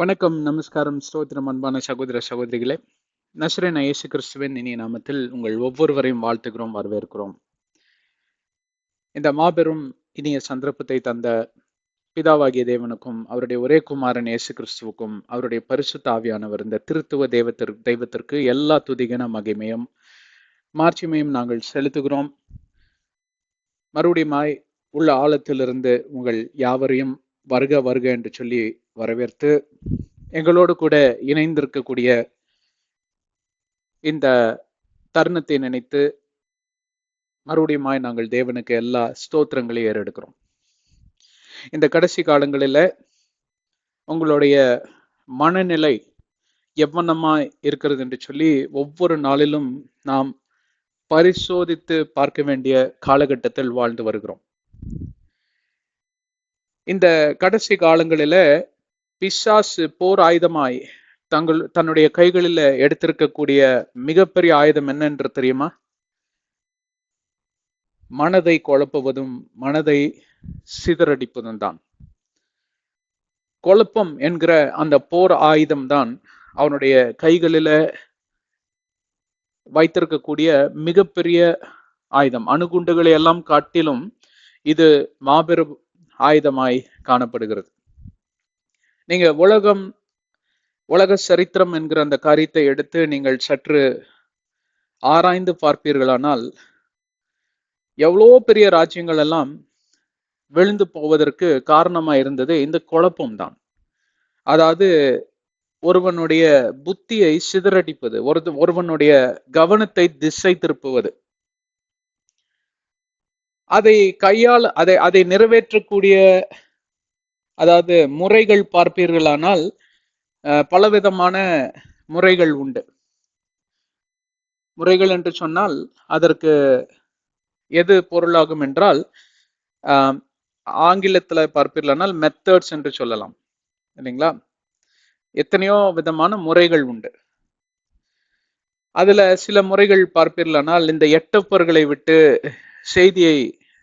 வணக்கம், நமஸ்காரம், ஸ்தோத்திரம், அன்பான சகோதர சகோதரிகளே. நசரேன இயேசு கிறிஸ்துவின் இனிய நாமத்தில் உங்கள் ஒவ்வொருவரையும் வாழ்த்துகிறோம், வரவேற்கிறோம். இந்த மாபெரும் இனிய சந்தர்ப்பத்தை தந்த பிதாவாகிய தேவனுக்கும் அவருடைய ஒரே குமாரன் இயேசு கிறிஸ்துவுக்கும் அவருடைய பரிசுத்த ஆவியானவர் இந்த திருத்துவ தெய்வத்திற்கு எல்லா துதிகன மகிமையும் மாட்சிமையும் நாங்கள் செலுத்துகிறோம். மறுபடியுமாய் உள்ள ஆழத்திலிருந்து உங்கள் யாவரையும் வருக வருக என்று சொல்லி வரவேற்று, எங்களோடு கூட இணைந்திருக்கக்கூடிய இந்த தருணத்தை நினைத்து மறுபடியுமாய் நாங்கள் தேவனுக்கு எல்லா ஸ்தோத்திரங்களையும் ஏறெடுக்கிறோம். இந்த கடைசி காலங்களில் உங்களுடைய மனநிலை எவ்வண்ணமாய் இருக்கிறது என்று சொல்லி ஒவ்வொரு நாளிலும் நாம் பரிசோதித்து பார்க்க வேண்டிய காலகட்டத்தில் வாழ்ந்து வருகிறோம். இந்த கடைசி காலங்களில பிசாசு போர் ஆயுதமாய் தன்னுடைய கைகளில் எடுத்திருக்கக்கூடிய மிகப்பெரிய ஆயுதம் என்னென்று தெரியுமா? மனதை குழப்புவதும் மனதை சிதறடிப்பதும் தான். குழப்பம் என்கிற அந்த போர் ஆயுதம் தான் அவனுடைய கைகளில வைத்திருக்கக்கூடிய மிகப்பெரிய ஆயுதம். அணுகுண்டுகளை எல்லாம் காட்டிலும் இது மாபெரும் ஆயுதமாய் காணப்படுகிறது. நீங்க உலக சரித்திரம் என்கிற அந்த காரியத்தை எடுத்து நீங்கள் சற்று ஆராய்ந்து பார்ப்பீர்களானால் எவ்வளோ பெரிய ராஜ்யங்கள் எல்லாம் விழுந்து போவதற்கு காரணமா இருந்தது இந்த குழப்பம் தான். அதாவது ஒருவனுடைய புத்தியை சிதறடிப்பது, ஒருவனுடைய கவனத்தை திசை திருப்புவது, அதை நிறைவேற்றக்கூடிய அதாவது முறைகள் பார்ப்பீர்களானால் பலவிதமான முறைகள் உண்டு. முறைகள் என்று சொன்னால் அதற்கு எது பொருளாகும் என்றால் ஆங்கிலத்துல பார்ப்பீர்களானால் மெத்தட்ஸ் என்று சொல்லலாம், இல்லைங்களா? எத்தனையோ விதமான முறைகள் உண்டு. அதுல சில முறைகள் பார்ப்பீர்களானால் இந்த எட்டப்பர்களை விட்டு செய்தியை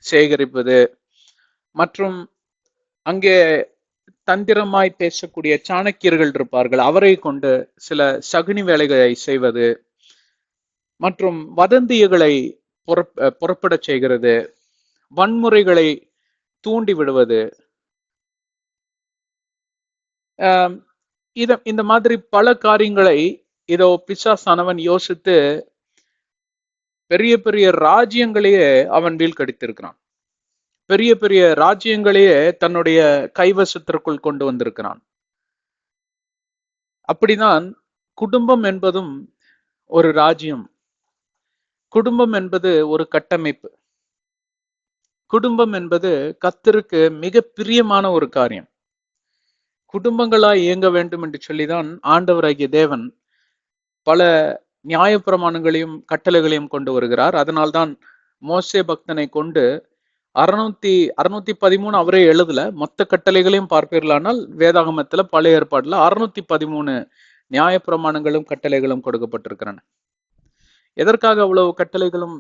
சேகரிப்பது, மற்றும் அங்கே தந்திரமாய் பேசக்கூடிய சாணக்கியர்கள் இருப்பார்கள், அவரை கொண்டு சில சகுனி வேலைகளை செய்வது, மற்றும் வதந்திகளை புறப்பட செய்கிறது, வன்முறைகளை தூண்டி விடுவது, இந்த மாதிரி பல காரியங்களை இதோ பிசாசானவன் யோசித்து பெரிய பெரிய ராஜ்யங்களையே அவன் வீழ்கடித்திருக்கிறான். பெரிய பெரிய ராஜ்யங்களையே தன்னுடைய கைவசத்திற்குள் கொண்டு வந்திருக்கிறான். அப்படிதான் குடும்பம் என்பதும் ஒரு ராஜ்யம். குடும்பம் என்பது ஒரு கட்டமைப்பு. குடும்பம் என்பது கர்த்தருக்கு மிக பிரியமான ஒரு காரியம். குடும்பங்களாய் இயங்க வேண்டும் என்று சொல்லிதான் ஆண்டவராகிய தேவன் பல நியாயப்பிரமாணங்களையும் கட்டளைகளையும் கொண்டு வருகிறார். அதனால்தான் மோசே பக்தனை கொண்டு 613 அவரே எழுதல, மொத்த கட்டளைகளையும் பார்ப்பீர்களானால் வேதாகமத்துல பழைய ஏற்பாடுல 613 நியாயப்பிரமாணங்களும் கட்டளைகளும் கொடுக்கப்பட்டிருக்கிறன. எதற்காக அவ்வளவு கட்டளைகளும்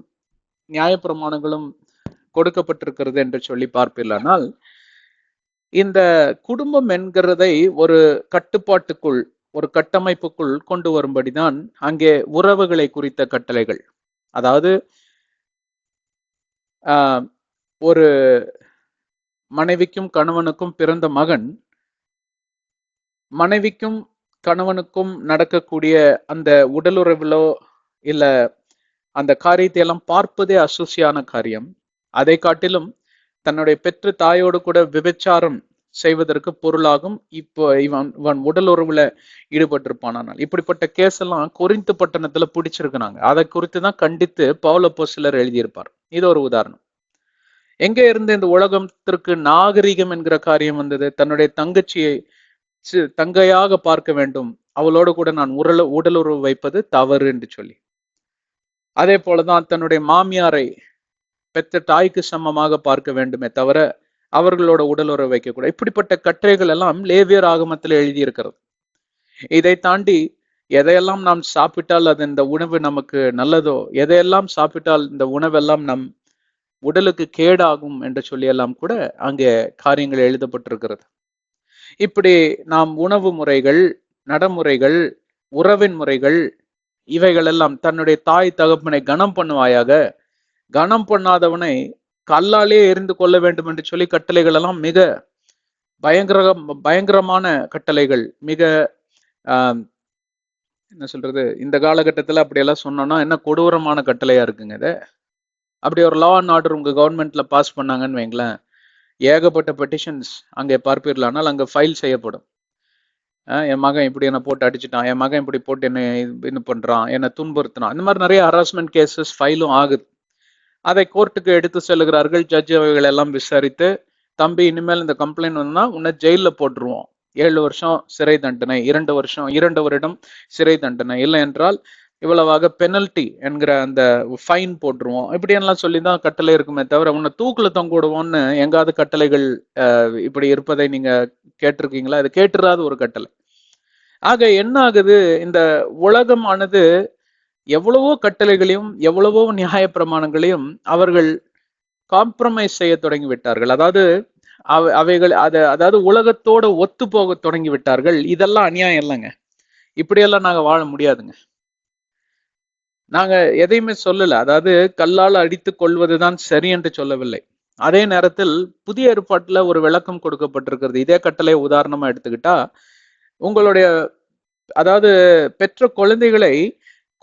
நியாயப்பிரமாணங்களும் கொடுக்கப்பட்டிருக்கிறது என்று சொல்லி பார்ப்பீர்களானால், இந்த குடும்பம் என்கிறதை ஒரு கட்டுப்பாட்டுக்குள், ஒரு கட்டமைப்புக்குள் கொண்டு வரும்படிதான் அங்கே உறவுகளை குறித்த கட்டளைகள். அதாவது ஒரு மனைவிக்கும் கணவனுக்கும் பிறந்த மகன் மனைவிக்கும் கணவனுக்கும் நடக்கக்கூடிய அந்த உடலுறவிலோ இல்ல அந்த காரியத்தை எல்லாம் பார்ப்பதே அசூசியான காரியம். அதை காட்டிலும் தன்னுடைய பெற்ற தாயோடு கூட விபச்சாரம் செய்வதற்கு பொருளாகும். இப்போ இவன் உடல் உறவுல ஈடுபட்டிருப்பானால், இப்படிப்பட்ட கேஸ் எல்லாம் கொரிந்து பட்டணத்துல பிடிச்சிருக்கிறாங்க. அதை குறித்து தான் கண்டித்து பவுல் அப்போஸ்தலர் எழுதியிருப்பார். இது ஒரு உதாரணம். எங்க இருந்து இந்த உலகத்திற்கு நாகரிகம் என்கிற காரியம் வந்தது? தன்னுடைய தங்கச்சியை தங்கையாக பார்க்க வேண்டும், அவளோடு கூட நான் உடலுறவு வைப்பது தவறு என்று சொல்லி. அதே போலதான் தன்னுடைய மாமியாரை பெற்ற தாய்க்கு சமமாக பார்க்க வேண்டுமே தவிர அவர்களோட உடலுறவு வைக்கக்கூடாது. இப்படிப்பட்ட கட்டளைகள் எல்லாம் லேவியர் ஆகமத்தில் எழுதியிருக்கிறது. இதை தாண்டி எதையெல்லாம் நாம் சாப்பிட்டால் அது இந்த உணவு நமக்கு நல்லதோ, எதையெல்லாம் சாப்பிட்டால் இந்த உணவெல்லாம் நம் உடலுக்கு கேடாகும் என்று சொல்லி எல்லாம் கூட அங்கே காரியங்கள் எழுதப்பட்டிருக்கிறது. இப்படி நாம் உணவு முறைகள், நடைமுறைகள், உறவின் முறைகள், இவைகள் எல்லாம் தன்னுடைய தாய் தகப்பனை கனம் பண்ணுவாயாக, கனம் பண்ணாதவனை கல்லாலே எரிந்து கொள்ள வேண்டும் என்று சொல்லி கட்டளைகள் எல்லாம் மிக பயங்கர பயங்கரமான கட்டளைகள். மிக என்ன சொல்றது, இந்த காலகட்டத்துல அப்படியெல்லாம் சொன்னோம்னா என்ன கொடூரமான கட்டளையா இருக்குங்க இது. அப்படி ஒரு லா அண்ட் ஆர்டர் உங்க கவர்மெண்ட்ல பாஸ் பண்ணாங்கன்னு வைங்களேன், ஏகப்பட்ட பெட்டிஷன்ஸ் அங்கே பார்ப்பீர்கள், ஆனால் அங்க ஃபைல் செய்யப்படும். என் மகன் இப்படி என்ன போட்டு அடிச்சுட்டான், என் மகன் இப்படி போட்டு என்ன இது பண்றான், என்னை துன்புறுத்தினான், இந்த மாதிரி நிறைய ஹராஸ்மெண்ட் கேசஸ் ஃபைலும் ஆகுது. அதை கோர்ட்டுக்கு எடுத்து செல்கிறார்கள். ஜட்ஜ் அவைகள் எல்லாம் விசாரித்து, தம்பி இனிமேல் இந்த கம்ப்ளைண்ட் வந்தா உன்னை ஜெயில போட்டுருவோம், 7 வருஷம் சிறை தண்டனை, 2 வருடம் சிறை தண்டனை, இல்லை என்றால் இவ்வளவாக பெனல்டி என்கிற அந்த ஃபைன் போட்டுருவோம், இப்படி எல்லாம் சொல்லிதான் கட்டளை இருக்குமே தவிர உன்னை தூக்குல தொங்க விடுவோம்னு எங்காவது கட்டளைகள் இப்படி இருப்பதை நீங்க கேட்டிருக்கீங்களா? அது கேட்டுறாத ஒரு கட்டளை. ஆக என்ன ஆகுது, இந்த உலகமானது எவ்வளவோ கட்டளைகளையும் எவ்வளவோ நியாய பிரமாணங்களையும் அவர்கள் காம்ப்ரமைஸ் செய்ய தொடங்கி விட்டார்கள். அதாவது அவைகள் அதாவது உலகத்தோட ஒத்து போக தொடங்கி விட்டார்கள். இதெல்லாம் அநியாயம் இல்லைங்க, இப்படியெல்லாம் நாங்க வாழ முடியாதுங்க. நாங்க எதையுமே சொல்லல, அதாவது கல்லால் அடித்து கொள்வதுதான் சரி என்று சொல்லவில்லை. அதே நேரத்தில் புதிய ஏற்பாட்டுல ஒரு விளக்கம் கொடுக்கப்பட்டிருக்கிறது. இதே கட்டளை உதாரணமா எடுத்துக்கிட்டா, உங்களுடைய அதாவது பெற்ற குழந்தைகளை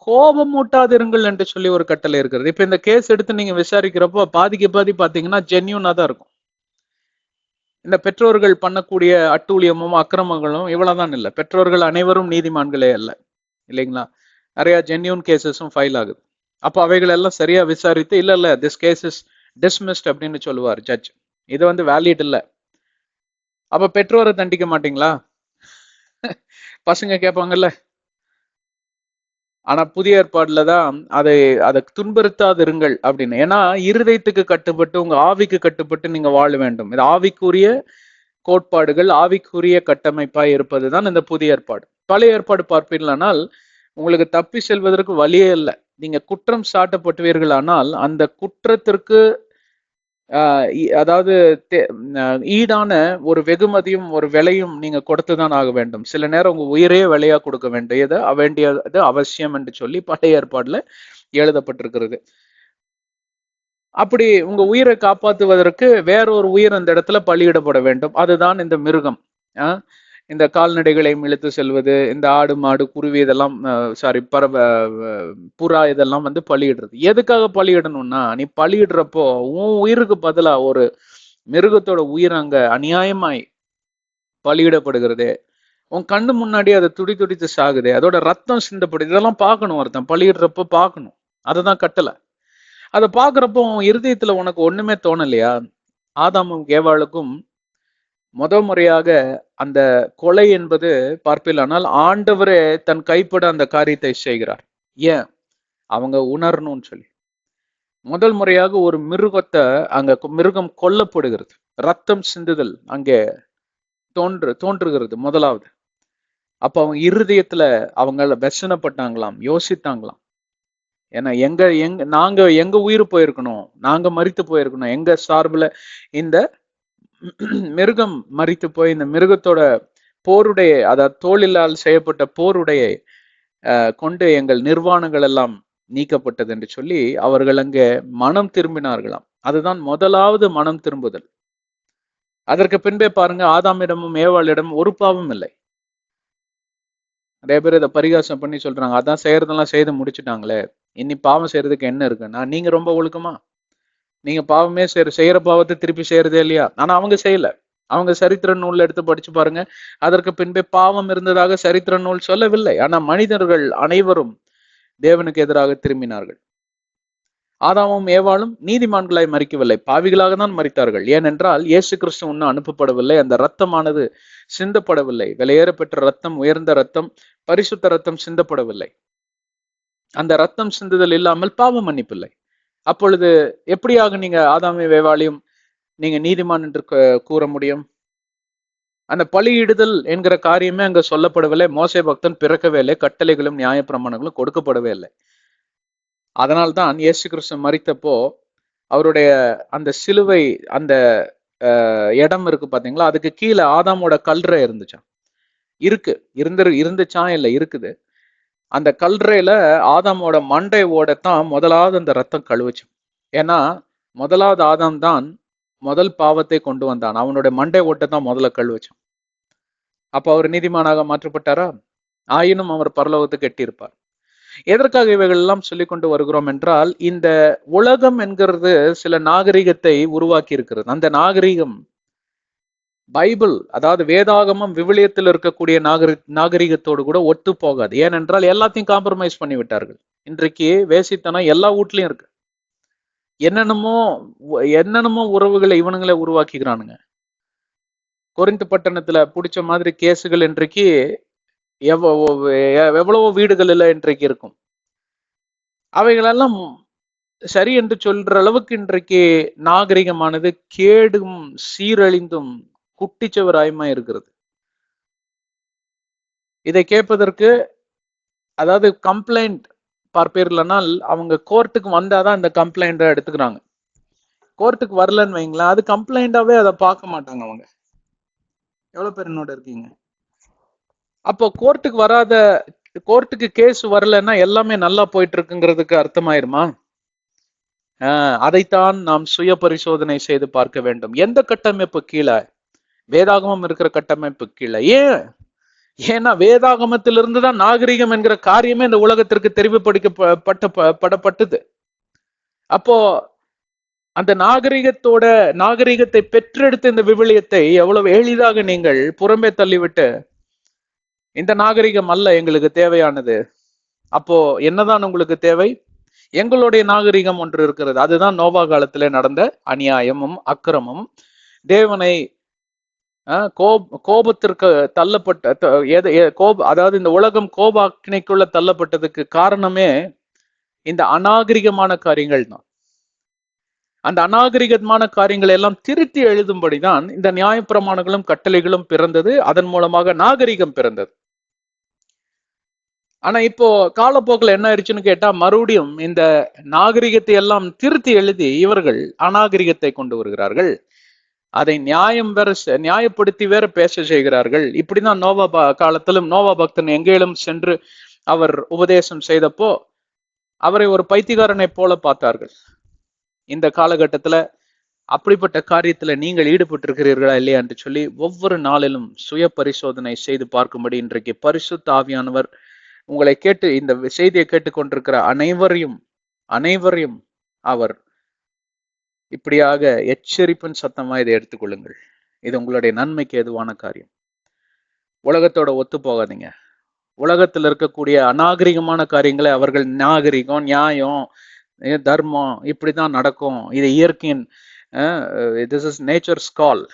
கோபம் மூட்டாதிருங்கள் என்று சொல்லி ஒரு கட்டளை இருக்கிறது. இப்ப இந்த கேஸ் எடுத்து நீங்க விசாரிக்கிறப்போ பாதிக்கு பாதி பாத்தீங்கன்னா ஜென்யூனா தான் இருக்கும். இந்த பெற்றோர்கள் பண்ணக்கூடிய அட்டூழியமும் அக்கிரமங்களும் இவ்வளவுதான் இல்லை. பெற்றோர்கள் அனைவரும் நீதிமான்களே அல்ல, இல்லைங்களா? நிறைய ஜென்யூன் கேசஸும் ஃபைல் ஆகுது. அப்போ அவைகள் எல்லாம் சரியா விசாரித்து, இல்ல திஸ் கேஸ் இஸ் டிஸ்மிஸ்ட் அப்படின்னு சொல்லுவார் ஜட்ஜ். இது வந்து வேலிட் இல்லை. அப்ப பெற்றோரை தண்டிக்க மாட்டீங்களா? பசங்க கேட்பாங்கல்ல. ஆனா புதிய ஏற்பாடுல தான் அதை துன்புறுத்தாதிருங்கள் அப்படின்னு. ஏன்னா இருதயத்துக்கு கட்டுப்பட்டு உங்க ஆவிக்கு கட்டுப்பட்டு நீங்க வாழ வேண்டும். இது ஆவிக்குரிய கோட்பாடுகள், ஆவிக்குரிய கட்டமைப்பாய் இருப்பதுதான் இந்த புதிய ஏற்பாடு. பழைய ஏற்பாடு பார்ப்பீர்களானால் உங்களுக்கு தப்பி செல்வதற்கு வழியே இல்லை. நீங்க குற்றம் சாட்டப்பட்டுவீர்களானால் அந்த குற்றத்திற்கு அதாவது ஈடான ஒரு வெகுமதியும் ஒரு விலையும் நீங்க கொடுத்துதான் ஆக வேண்டும். சில நேரம் உங்க உயிரே விலையா கொடுக்க வேண்டியது அவசியம் என்று சொல்லி பழைய ஏற்பாடுல எழுதப்பட்டிருக்கிறது. அப்படி உங்க உயிரை காப்பாற்றுவதற்கு வேறொரு உயிர் அந்த இடத்துல பலியிடப்பட வேண்டும். அதுதான் இந்த மிருகம். இந்த கால்நடைகளை இழுத்து செல்வது, இந்த ஆடு மாடு குருவி இதெல்லாம் புறா இதெல்லாம் வந்து பலியிடுறது. எதுக்காக பலியிடணும்னா, நீ பலியிடுறப்போ உன் உயிருக்கு பதிலா ஒரு மிருகத்தோட உயிர் அங்க அநியாயமாய் பலியிடப்படுகிறது. உன் கண்ணு முன்னாடி அதை துடித்து சாகுது, அதோட ரத்தம் சிந்தப்படுது. இதெல்லாம் பார்க்கணும், ஒருத்தன் பலியிடுறப்ப பார்க்கணும். அதுதான் கட்டளை. அதை பார்க்குறப்போ உன் இருதயத்துல உனக்கு ஒண்ணுமே தோணலையா? ஆதாமும் ஏவாளுக்கும் முறையாக அந்த கொலை என்பது பார்ப்பிலானால் ஆண்டவரே தன் கைப்பட அந்த காரியத்தை செய்கிறார். ஏன்? அவங்க உணரணும்னு சொல்லி. முதல் முறையாக ஒரு மிருகத்தை அங்க மிருகம் கொல்லப்படுகிறது, ரத்தம் சிந்துதல் அங்கே தோன்றுகிறது முதலாவது. அப்ப அவங்க இருதயத்துல அவங்க வெசனப்பட்டாங்களாம், யோசித்தாங்களாம். ஏன்னா நாங்க எங்க உயிர் போயிருக்கணும், நாங்க மரித்து போயிருக்கணும், எங்க சார்பில் இந்த மிருகம் மரித்து போய் இந்த மிருகத்தோட போருடைய, அதாவது தோளிலால் செய்யப்பட்ட போருடைய கொண்டு எங்கள் நிர்வாணங்கள் எல்லாம் நீக்கப்பட்டது என்று சொல்லி அவர்கள் அங்கே மனம் திரும்பினார்களாம். அதுதான் முதலாவது மனம் திரும்புதல். அதற்கு பின்பே பாருங்க, ஆதாமிடமும் ஏவாளிடமும் ஒரு பாவம் இல்லை. நிறைய பேர் இதை பரிகாசம் பண்ணி சொல்றாங்க, அதான் செய்யறதெல்லாம் செய்து முடிச்சுட்டாங்களே, இனி பாவம் செய்யறதுக்கு என்ன இருக்குன்னா, நீங்க ரொம்ப ஒழுக்கமா, நீங்க பாவமே செய்யற பாவத்தை திருப்பி செய்யறதே இல்லையா? ஆனா அவங்க செய்யல. அவங்க சரித்திர நூல் எடுத்து படிச்சு பாருங்க, அதற்கு பின்பே பாவம் இருந்ததாக சரித்திர நூல் சொல்லவில்லை. ஆனா மனிதர்கள் அனைவரும் தேவனுக்கு எதிராக திரும்பினார்கள். ஆதாமும் ஏவாளும் நீதிமான்களாய் மறிக்கவில்லை, பாவிகளாக தான் மறித்தார்கள். ஏனென்றால் இயேசு கிறிஸ்து இன்னும் அனுப்பப்படவில்லை, அந்த ரத்தமானது சிந்தப்படவில்லை. விலையேற பெற்ற ரத்தம், உயர்ந்த ரத்தம், பரிசுத்த ரத்தம் சிந்தப்படவில்லை. அந்த ரத்தம் சிந்துதல் இல்லாமல் பாவ மன்னிப்பில்லை. அப்பொழுது எப்படியாக நீங்க ஆதாமையும் ஏவாளையும் நீங்க நீதிமான் என்று கூற முடியும்? அந்த பலியிடுதல் என்கிற காரியமே அங்க சொல்லப்படவில்லை. மோசே பக்தன் பிறக்கவே இல்லை, கட்டளைகளும் நியாய பிரமாணங்களும் கொடுக்கப்படவே இல்லை. அதனால்தான் இயேசு கிறிஸ்து மரித்தப்போ அவருடைய அந்த சிலுவை அந்த இடம் இருக்கு பாத்தீங்களா, அதுக்கு கீழே ஆதாமோட கல்றை இருந்துச்சாம். இருந்துச்சான் இல்ல, இருக்குது. அந்த கல்றையில ஆதாமோட மண்டை ஓடத்தான் முதலாவது அந்த ரத்தம் கழுவுச்சு. ஏன்னா முதலாவது ஆதாம் தான் முதல் பாவத்தை கொண்டு வந்தான். அவனுடைய மண்டை ஓட்டத்தான் முதல்ல கழுவுச்சான். அப்ப அவர் நீதிமானாக மாற்றப்பட்டாரா? ஆயினும் அவர் பரலோகத்துக்கு எட்டியிருப்பார். எதற்காக இவைகள் எல்லாம் சொல்லிக் கொண்டு வருகிறோம் என்றால், இந்த உலகம் என்கிறது சில நாகரிகத்தை உருவாக்கி இருக்கிறது. அந்த நாகரிகம் பைபிள், அதாவது வேதாகமம், விவிலியத்தில் இருக்கக்கூடிய நாகரிகத்தோடு கூட ஒத்து போகாது. ஏனென்றால் எல்லாத்தையும் காம்ப்ரமைஸ் பண்ணி விட்டார்கள். இன்றைக்கு வேசித்தனம் எல்லா வீட்லயும் இருக்கு. என்னென்னமோ உறவுகளை இவனுங்களே உருவாக்கிக்கிறானுங்க. கொரிந்து பட்டணத்துல பிடிச்ச மாதிரி கேசுகள் இன்றைக்கு எவ்வளவோ வீடுகளில் இன்றைக்கு இருக்கும். அவைகளெல்லாம் சரி என்று சொல்ற அளவுக்கு இன்றைக்கு நாகரிகமானது கேடும் சீரழிந்தும் குட்டிச்சவராயமா இருக்கிறது. இதை கேட்பதற்கு, அதாவது கம்ப்ளைண்ட் பார்ப்பீர்களானால் அவங்க கோர்ட்டுக்கு வந்தாதான் இந்த கம்ப்ளைண்ட்டை எடுத்துக்கிறாங்க. கோர்ட்டுக்கு வரலன்னு வைங்களேன், அது கம்ப்ளைண்டாவே அதை பார்க்க மாட்டாங்க அவங்க. எவ்வளவு பேர் என்னோட இருக்கீங்க? அப்போ கோர்ட்டுக்கு கேஸ் வரலன்னா எல்லாமே நல்லா போயிட்டு இருக்குங்கிறதுக்கு அர்த்தமாயிருமா? அதைத்தான் நாம் சுய பரிசோதனை செய்து பார்க்க வேண்டும். எந்த கட்டமைப்பு கீழே? வேதாகமம் இருக்கிற கட்டமைப்பு கீழே. ஏன்னா வேதாகமத்திலிருந்து தான் நாகரிகம் என்கிற காரியமே இந்த உலகத்திற்கு தெரிவுபடுத்தப்பட்டது. அப்போ அந்த நாகரிகத்தை பெற்றெடுத்த இந்த விவிலியத்தை எவ்வளவு எளிதாக நீங்கள் புறம்பே தள்ளிவிட்டு, இந்த நாகரிகம் அல்ல எங்களுக்கு தேவையானது. அப்போ என்னதான் உங்களுக்கு தேவை? எங்களுடைய நாகரிகம் ஒன்று இருக்கிறது. அதுதான் நோவா காலத்துல நடந்த அநியாயமும் அக்கிரமும். தேவனை கோபத்திற்கு தள்ளப்பட்ட, அதாவது இந்த உலகம் கோபாக்கினைக்குள்ள தள்ளப்பட்டதுக்கு காரணமே இந்த அநாகரிகமான காரியங்கள் தான். அந்த அநாகரிகமான காரியங்களை எல்லாம் திருத்தி எழுதும்படிதான் இந்த நியாயப்பிரமாணங்களும் கட்டளைகளும் பிறந்தது. அதன் மூலமாக நாகரிகம் பிறந்தது. ஆனா இப்போ காலப்போக்கில் என்ன ஆயிடுச்சுன்னு கேட்டா, மறுபடியும் இந்த நாகரிகத்தை எல்லாம் திருத்தி எழுதி இவர்கள் அநாகரிகத்தை கொண்டு வருகிறார்கள். அதை நியாயப்படுத்தி வேற பேச செய்கிறார்கள். இப்படிதான் நோவா காலத்திலும் நோவா பக்தன் எங்கேயும் சென்று அவர் உபதேசம் செய்தப்போ அவரை ஒரு பைத்தியக்காரனை போல பார்த்தார்கள். இந்த காலகட்டத்துல அப்படிப்பட்ட காரியத்துல நீங்கள் ஈடுபட்டிருக்கிறீர்களா இல்லையா என்று சொல்லி ஒவ்வொரு நாளிலும் சுய பரிசோதனை செய்து பார்க்கும்படி இன்றைக்கு பரிசுத்த ஆவியானவர் உங்களை கேட்டு, இந்த செய்தியை கேட்டுக்கொண்டிருக்கிற அனைவரையும் அவர் இப்படியாக எச்சரிப்பின் சத்தமா இதை எடுத்துக்கொள்ளுங்கள். இது உங்களுடைய நன்மைக்கு எதுவான காரியம். உலகத்தோட ஒத்து போகாதீங்க. உலகத்தில் இருக்கக்கூடிய அநாகரிகமான காரியங்களை அவர்கள் நாகரிகம், நியாயம், தர்மம் இப்படிதான் நடக்கும், இது இயற்கையின் திஸ் இஸ் நேச்சர்ஸ் கால்,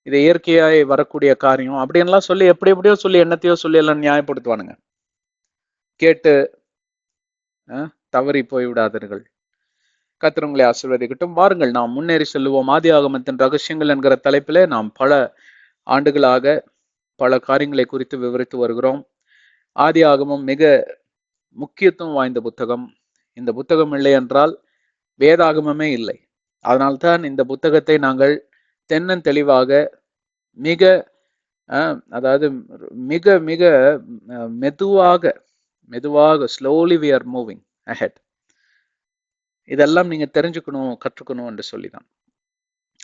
இது இயற்கையாய் வரக்கூடிய காரியம் அப்படின்லாம் சொல்லி எப்படியோ சொல்லி என்னத்தையோ சொல்லி எல்லாம் நியாயப்படுத்துவானுங்க. கேட்டு தவறி போய்விடாதீர்கள். கர்த்தர் உங்களை ஆசீர்வதிக்கட்டும். வாருங்கள் நாம் முன்னேறி செல்லுவோம். ஆதியாகமத்தின் ரகசியங்கள் என்கிற தலைப்பிலே நாம் பல ஆண்டுகளாக பல காரியங்களை குறித்து விவரித்து வருகிறோம். ஆதியாகமம் மிக முக்கியத்துவம் வாய்ந்த புத்தகம். இந்த புத்தகம் இல்லை என்றால் வேதாகமமே இல்லை. அதனால்தான் இந்த புத்தகத்தை நாங்கள் தென்னன் தெளிவாக மிக அதாவது மிக மிக மெதுவாக slowly we are moving ahead. இதெல்லாம் நீங்க தெரிஞ்சுக்கணும், கற்றுக்கணும் என்று சொல்லிதான்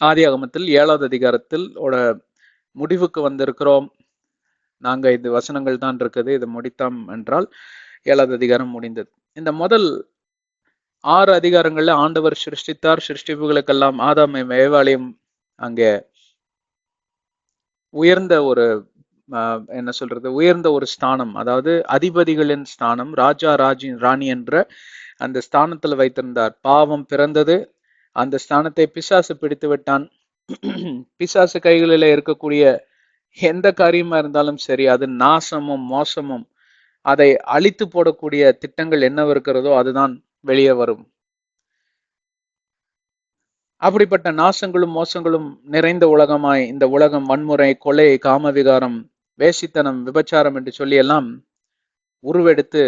ஆதியாகமத்தில் 7வது அதிகாரத்தில் முடிவுக்கு வந்திருக்கிறோம். நாங்க இந்த வசனங்கள் தான் இருக்குது, இதை முடித்தோம் என்றால் 7வது அதிகாரம் முடிந்தது. இந்த முதல் 6 அதிகாரங்கள்ல ஆண்டவர் சிருஷ்டித்தார். சிருஷ்டிப்புகளுக்கெல்லாம் ஆதாமை ஏவாளையும் அங்கே உயர்ந்த ஒரு ஸ்தானம், அதாவது அதிபதிகளின் ஸ்தானம், ராணி என்ற அந்த ஸ்தானத்துல வைத்திருந்தார். பாவம் பிறந்தது, அந்த ஸ்தானத்தை பிசாசு பிடித்து விட்டான். பிசாசு கைகளில இருக்கக்கூடிய எந்த காரியமா இருந்தாலும் சரி, அது நாசமும் மோசமும், அதை அழித்து போடக்கூடிய திட்டங்கள் என்ன இருக்கிறதோ அதுதான் வெளியே வரும். அப்படிப்பட்ட நாசங்களும் மோசங்களும் நிறைந்த உலகமாய் இந்த உலகம் வன்முறை, கொலை, காமவிகாரம், வேசித்தனம், விபச்சாரம் என்று சொல்லி எல்லாம் உருவெடுத்து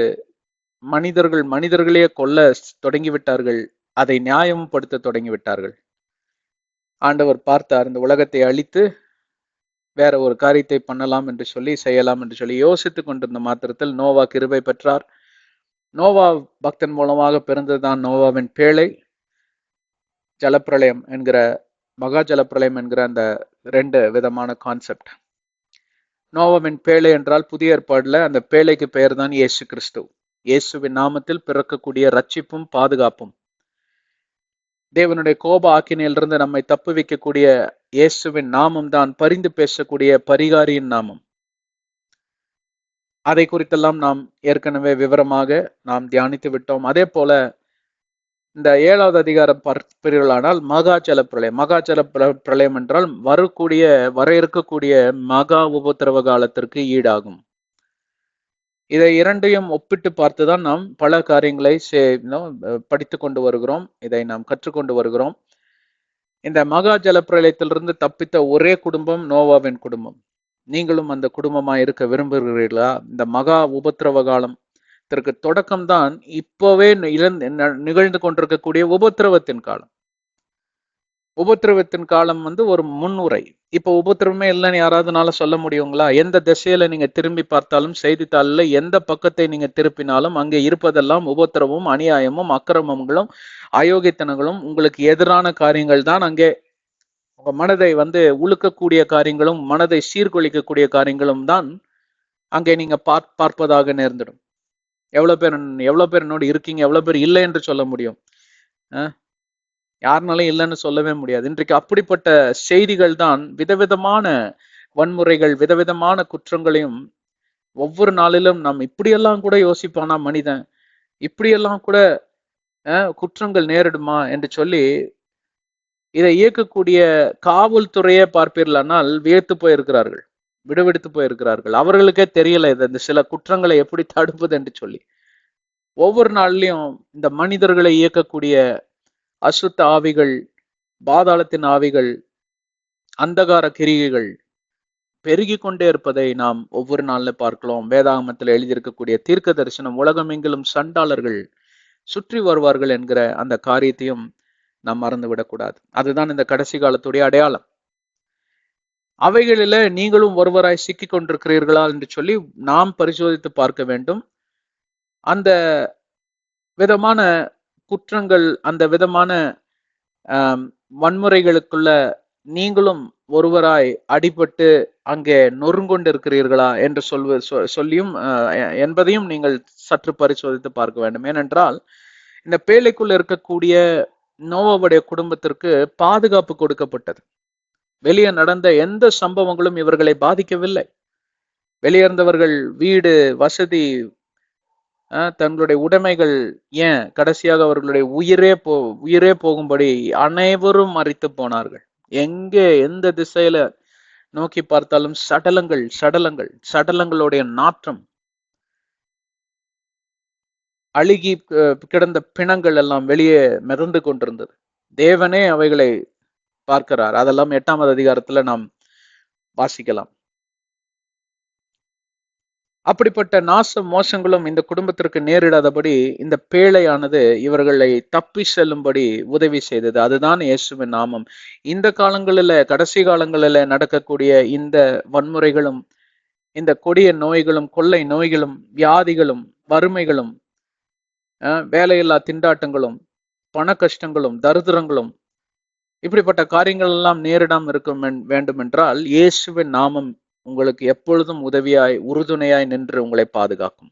மனிதர்களே கொல்ல தொடங்கிவிட்டார்கள். அதை நியாயப்படுத்த தொடங்கிவிட்டார்கள். ஆண்டவர் பார்த்தார், இந்த உலகத்தை அழித்து வேற ஒரு காரியத்தை பண்ணலாம் என்று சொல்லி, செய்யலாம் என்று சொல்லி யோசித்து கொண்டிருந்த மாத்திரத்தில் நோவா கிருபை பெற்றார். நோவா பக்தன் மூலமாக பிறந்ததுதான் நோவாவின் பேழை. ஜலப்பிரளயம் என்கிற, மகா ஜலப்பிரளயம் என்கிற அந்த 2 விதமான கான்செப்ட். நோவாவின் பேழை என்றால் புதிய ஏற்பாடுல அந்த பேழைக்கு பெயர் தான் இயேசு கிறிஸ்து. இயேசுவின் நாமத்தில் பிறக்கக்கூடிய ரட்சிப்பும் பாதுகாப்பும், தேவனுடைய கோப ஆக்கினையிலிருந்து நம்மை தப்பு வைக்கக்கூடிய இயேசுவின் நாமம் தான் பரிந்து பேசக்கூடிய பரிகாரியின் நாமம். அதை குறித்தெல்லாம் நாம் ஏற்கனவே விவரமாக நாம் தியானித்து விட்டோம். அதே போல இந்த 7வது அதிகாரம் பார்ப்பீர்களானால் மகா ஜல பிரளயம். மகா ஜல பிரளயம் என்றால் வர இருக்கக்கூடிய மகா உபத்திரவ காலத்திற்கு ஈடாகும். இதை இரண்டையும் ஒப்பிட்டு பார்த்துதான் நாம் பல காரியங்களை படித்து கொண்டு வருகிறோம். இதை நாம் கற்றுக்கொண்டு வருகிறோம். இந்த மகா ஜல பிரளயத்திலிருந்து தப்பித்த ஒரே குடும்பம் நோவாவின் குடும்பம். நீங்களும் அந்த குடும்பமா இருக்க விரும்புகிறீர்களா? இந்த மகா உபத்திரவ காலத்திற்கு தொடக்கம்தான் இப்பவே நிகழ்ந்து கொண்டிருக்கக்கூடிய உபத்திரவத்தின் காலம். உபத்திரவத்தின் காலம் ஒரு முன்னுரை. இப்ப உபத்திரவமே இல்லைன்னு யாராவதுனால சொல்ல முடியுங்களா? எந்த திசையில நீங்க திரும்பி பார்த்தாலும், செய்தித்தாளில் எந்த பக்கத்தை நீங்க திருப்பினாலும் அங்கே இருப்பதெல்லாம் உபத்திரமும், அநியாயமும், அக்கிரமங்களும், அயோக்கியத்தனங்களும், உங்களுக்கு எதிரான காரியங்கள் தான். அங்கே உங்க மனதை உழுக்கக்கூடிய காரியங்களும், மனதை சீர்குலைக்கக்கூடிய காரியங்களும் தான் அங்கே நீங்க பார்ப்பதாக நேர்ந்துடும். எவ்வளவு பேர் என்னோடு இருக்கீங்க, எவ்வளவு பேர் இல்லை என்று சொல்ல முடியும்? யாருனாலும் இல்லைன்னு சொல்லவே முடியாது. இன்றைக்கு அப்படிப்பட்ட செய்திகள் தான், விதவிதமான வன்முறைகள், விதவிதமான குற்றங்களையும் ஒவ்வொரு நாளிலும் நாம் இப்படியெல்லாம் கூட யோசிப்பானா மனிதன், இப்படியெல்லாம் கூட குற்றங்கள் நேரிடுமா என்று சொல்லி இதை இயக்கக்கூடிய காவல்துறையே பார்ப்பீர்களானால் வியத்து போயிருக்கிறார்கள், விடுவிடுத்து போயிருக்கிறார்கள். அவர்களுக்கே தெரியல இந்த சில குற்றங்களை எப்படி தடுப்பது என்று சொல்லி. ஒவ்வொரு நாள்லயும் இந்த மனிதர்களை இயக்கக்கூடிய அசுத்த ஆவிகள், பாதாளத்தின் ஆவிகள், அந்தகார கிரிகைகள் பெருகி கொண்டே இருப்பதை நாம் ஒவ்வொரு நாள்ல பார்க்கலாம். வேதாகமத்தில் எழுதியிருக்கக்கூடிய தீர்க்க தரிசனம், உலகமெங்கிலும் சண்டாளர்கள் சுற்றி வருவார்கள் என்கிற அந்த காரியத்தையும் நாம் மறந்துவிடக்கூடாது. அதுதான் இந்த கடைசி காலத்துடைய அடையாளம். அவைகளில நீங்களும் ஒருவராய் சிக்கி கொண்டிருக்கிறீர்களா என்று சொல்லி நாம் பரிசோதித்து பார்க்க வேண்டும். அந்த விதமான குற்றங்கள், அந்த விதமான வன்முறைகளுக்குள்ள நீங்களும் ஒருவராய் அடிபட்டு அங்கே நொறுங்கொண்டு இருக்கிறீர்களா என்று சொல்லியும் என்பதையும் நீங்கள் சற்று பரிசோதித்து பார்க்க வேண்டும். ஏனென்றால் இந்த பேழைக்குள்ள இருக்கக்கூடிய நோவாவுடைய குடும்பத்திற்கு பாதுகாப்பு கொடுக்கப்பட்டது. வெளியே நடந்த எந்த சம்பவங்களும் இவர்களை பாதிக்கவில்லை. வெளியேறந்தவர்கள் வீடு, வசதி, தங்களுடைய உடைமைகள், ஏன் கடைசியாக அவர்களுடைய உயிரே போகும்படி அனைவரும் மரித்து போனார்கள். எங்கே எந்த திசையில நோக்கி பார்த்தாலும் சடலங்களுடைய நாற்றம், அழுகி கிடந்த பிணங்கள் எல்லாம் வெளியே மிதந்து கொண்டிருந்தது. தேவனே அவைகளை பார்க்கிறார். அதெல்லாம் 8வது அதிகாரத்துல நாம் வாசிக்கலாம். அப்படிப்பட்ட நாச மோசங்களும் இந்த குடும்பத்திற்கு நேரிடாதபடி இந்த பேழையானது இவர்களை தப்பி செல்லும்படி உதவி செய்தது. அதுதான் இயேசுவின் நாமம். இந்த காலங்களில, கடைசி காலங்களில நடக்கக்கூடிய இந்த வன்முறைகளும், இந்த கொடிய நோய்களும், கொள்ளை நோய்களும், வியாதிகளும், வறுமைகளும், வேலையில்லா திண்டாட்டங்களும், பண கஷ்டங்களும், தரித்திரங்களும், இப்படிப்பட்ட காரியங்கள் எல்லாம் நேரிடாமல் இருக்க வேண்டும் என்றால் இயேசுவின் நாமம் உங்களுக்கு எப்பொழுதும் உதவியாய், உறுதுணையாய் நின்று உங்களை பாதுகாக்கும்.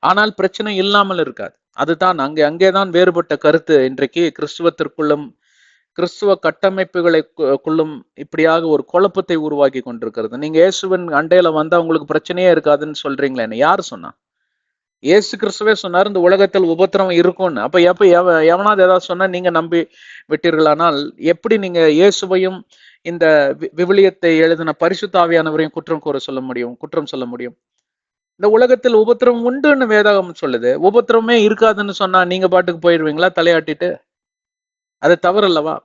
ஆனால் பிரச்சனை இல்லாமல் இருக்காது. அதுதான் அங்கேதான் வேறுபட்ட கருத்து இன்றைக்கு கிறிஸ்துவத்திற்குள்ளும், கிறிஸ்துவ கட்டமைப்புகளுக்குள்ளும் இப்படியாக ஒரு குழப்பத்தை உருவாக்கி கொண்டிருக்கிறது. நீங்க இயேசுவின் அண்டையில வந்தா உங்களுக்கு பிரச்சனையே இருக்காதுன்னு சொல்றீங்களே, யாரு சொன்னா? இயேசு கிறிஸ்துவே சொன்னார் இந்த உலகத்தில் உபத்திரவம் இருக்கும்னு. அப்ப எவனாவது ஏதாவது சொன்னா நீங்க நம்பி விட்டீர்களானால் எப்படி நீங்க இயேசுவையும் இந்த விவிலியத்தை எழுதின பரிசுத்த ஆவியானவரையும் குற்றம் சொல்ல முடியும்? இந்த உலகத்தில் உபத்திரவம் உண்டுன்னு வேதாகம் சொல்லுது. உபத்திரமே இருக்காதுன்னு சொன்னா நீங்க பாட்டுக்கு போயிடுவீங்களா தலையாட்டிட்டு? அது தவறல்லவா?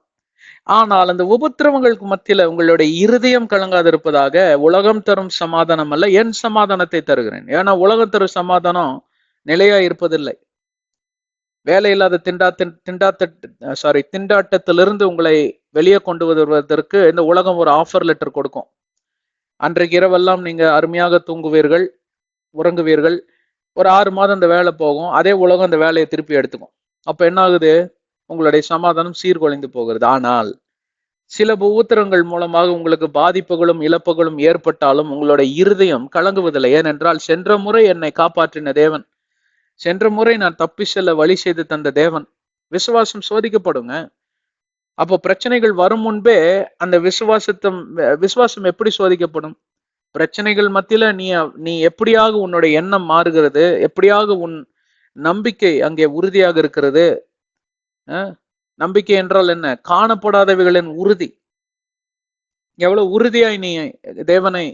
ஆனால் அந்த உபத்திரவங்களுக்கு மத்தியில உங்களுடைய இருதயம் கலங்காது இருப்பதாக, உலகம் தரும் சமாதானம் அல்ல என் சமாதானத்தை தருகிறேன். ஏன்னா உலகம் தரும் சமாதானம் நிலையா இருப்பதில்லை. வேலை இல்லாத திண்டாட்டத்திலிருந்து உங்களை வெளியே கொண்டு வருவதற்கு இந்த உலகம் ஒரு ஆஃபர் லெட்டர் கொடுக்கும். அன்றைக்கு இரவெல்லாம் நீங்க அருமையாக தூங்குவீர்கள், உறங்குவீர்கள். ஒரு 6 மாதம் அந்த வேலை போகும், அதே உலகம் அந்த வேலையை திருப்பி எடுத்துக்கும். அப்ப என்ன ஆகுது? உங்களுடைய சமாதானம் சீர்குலைந்து போகிறது. ஆனால் சில உத்தரங்கள் மூலமாக உங்களுக்கு பாதிப்புகளும் இழப்புகளும் ஏற்பட்டாலும் உங்களுடைய இருதயம் கலங்குவதில்லை. ஏனென்றால் சென்ற முறை என்னை காப்பாற்றின தேவன், சென்ற முறை நான் தப்பி செல்ல வழி செய்து தந்த தேவன். விசுவாசம் சோதிக்கப்படுங்க. அப்போ பிரச்சனைகள் வரும் முன்பே அந்த விசுவாசம் எப்படி சோதிக்கப்படும்? பிரச்சனைகள் மத்தியில நீ எப்படியாக உன்னுடைய எண்ணம் மாறுகிறது, எப்படியாக உன் நம்பிக்கை அங்கே உறுதியாக இருக்கிறது. நம்பிக்கை என்றால் என்ன? காணப்படாதவைகளின் உறுதி. எவ்வளவு உறுதியாய் நீ தேவனை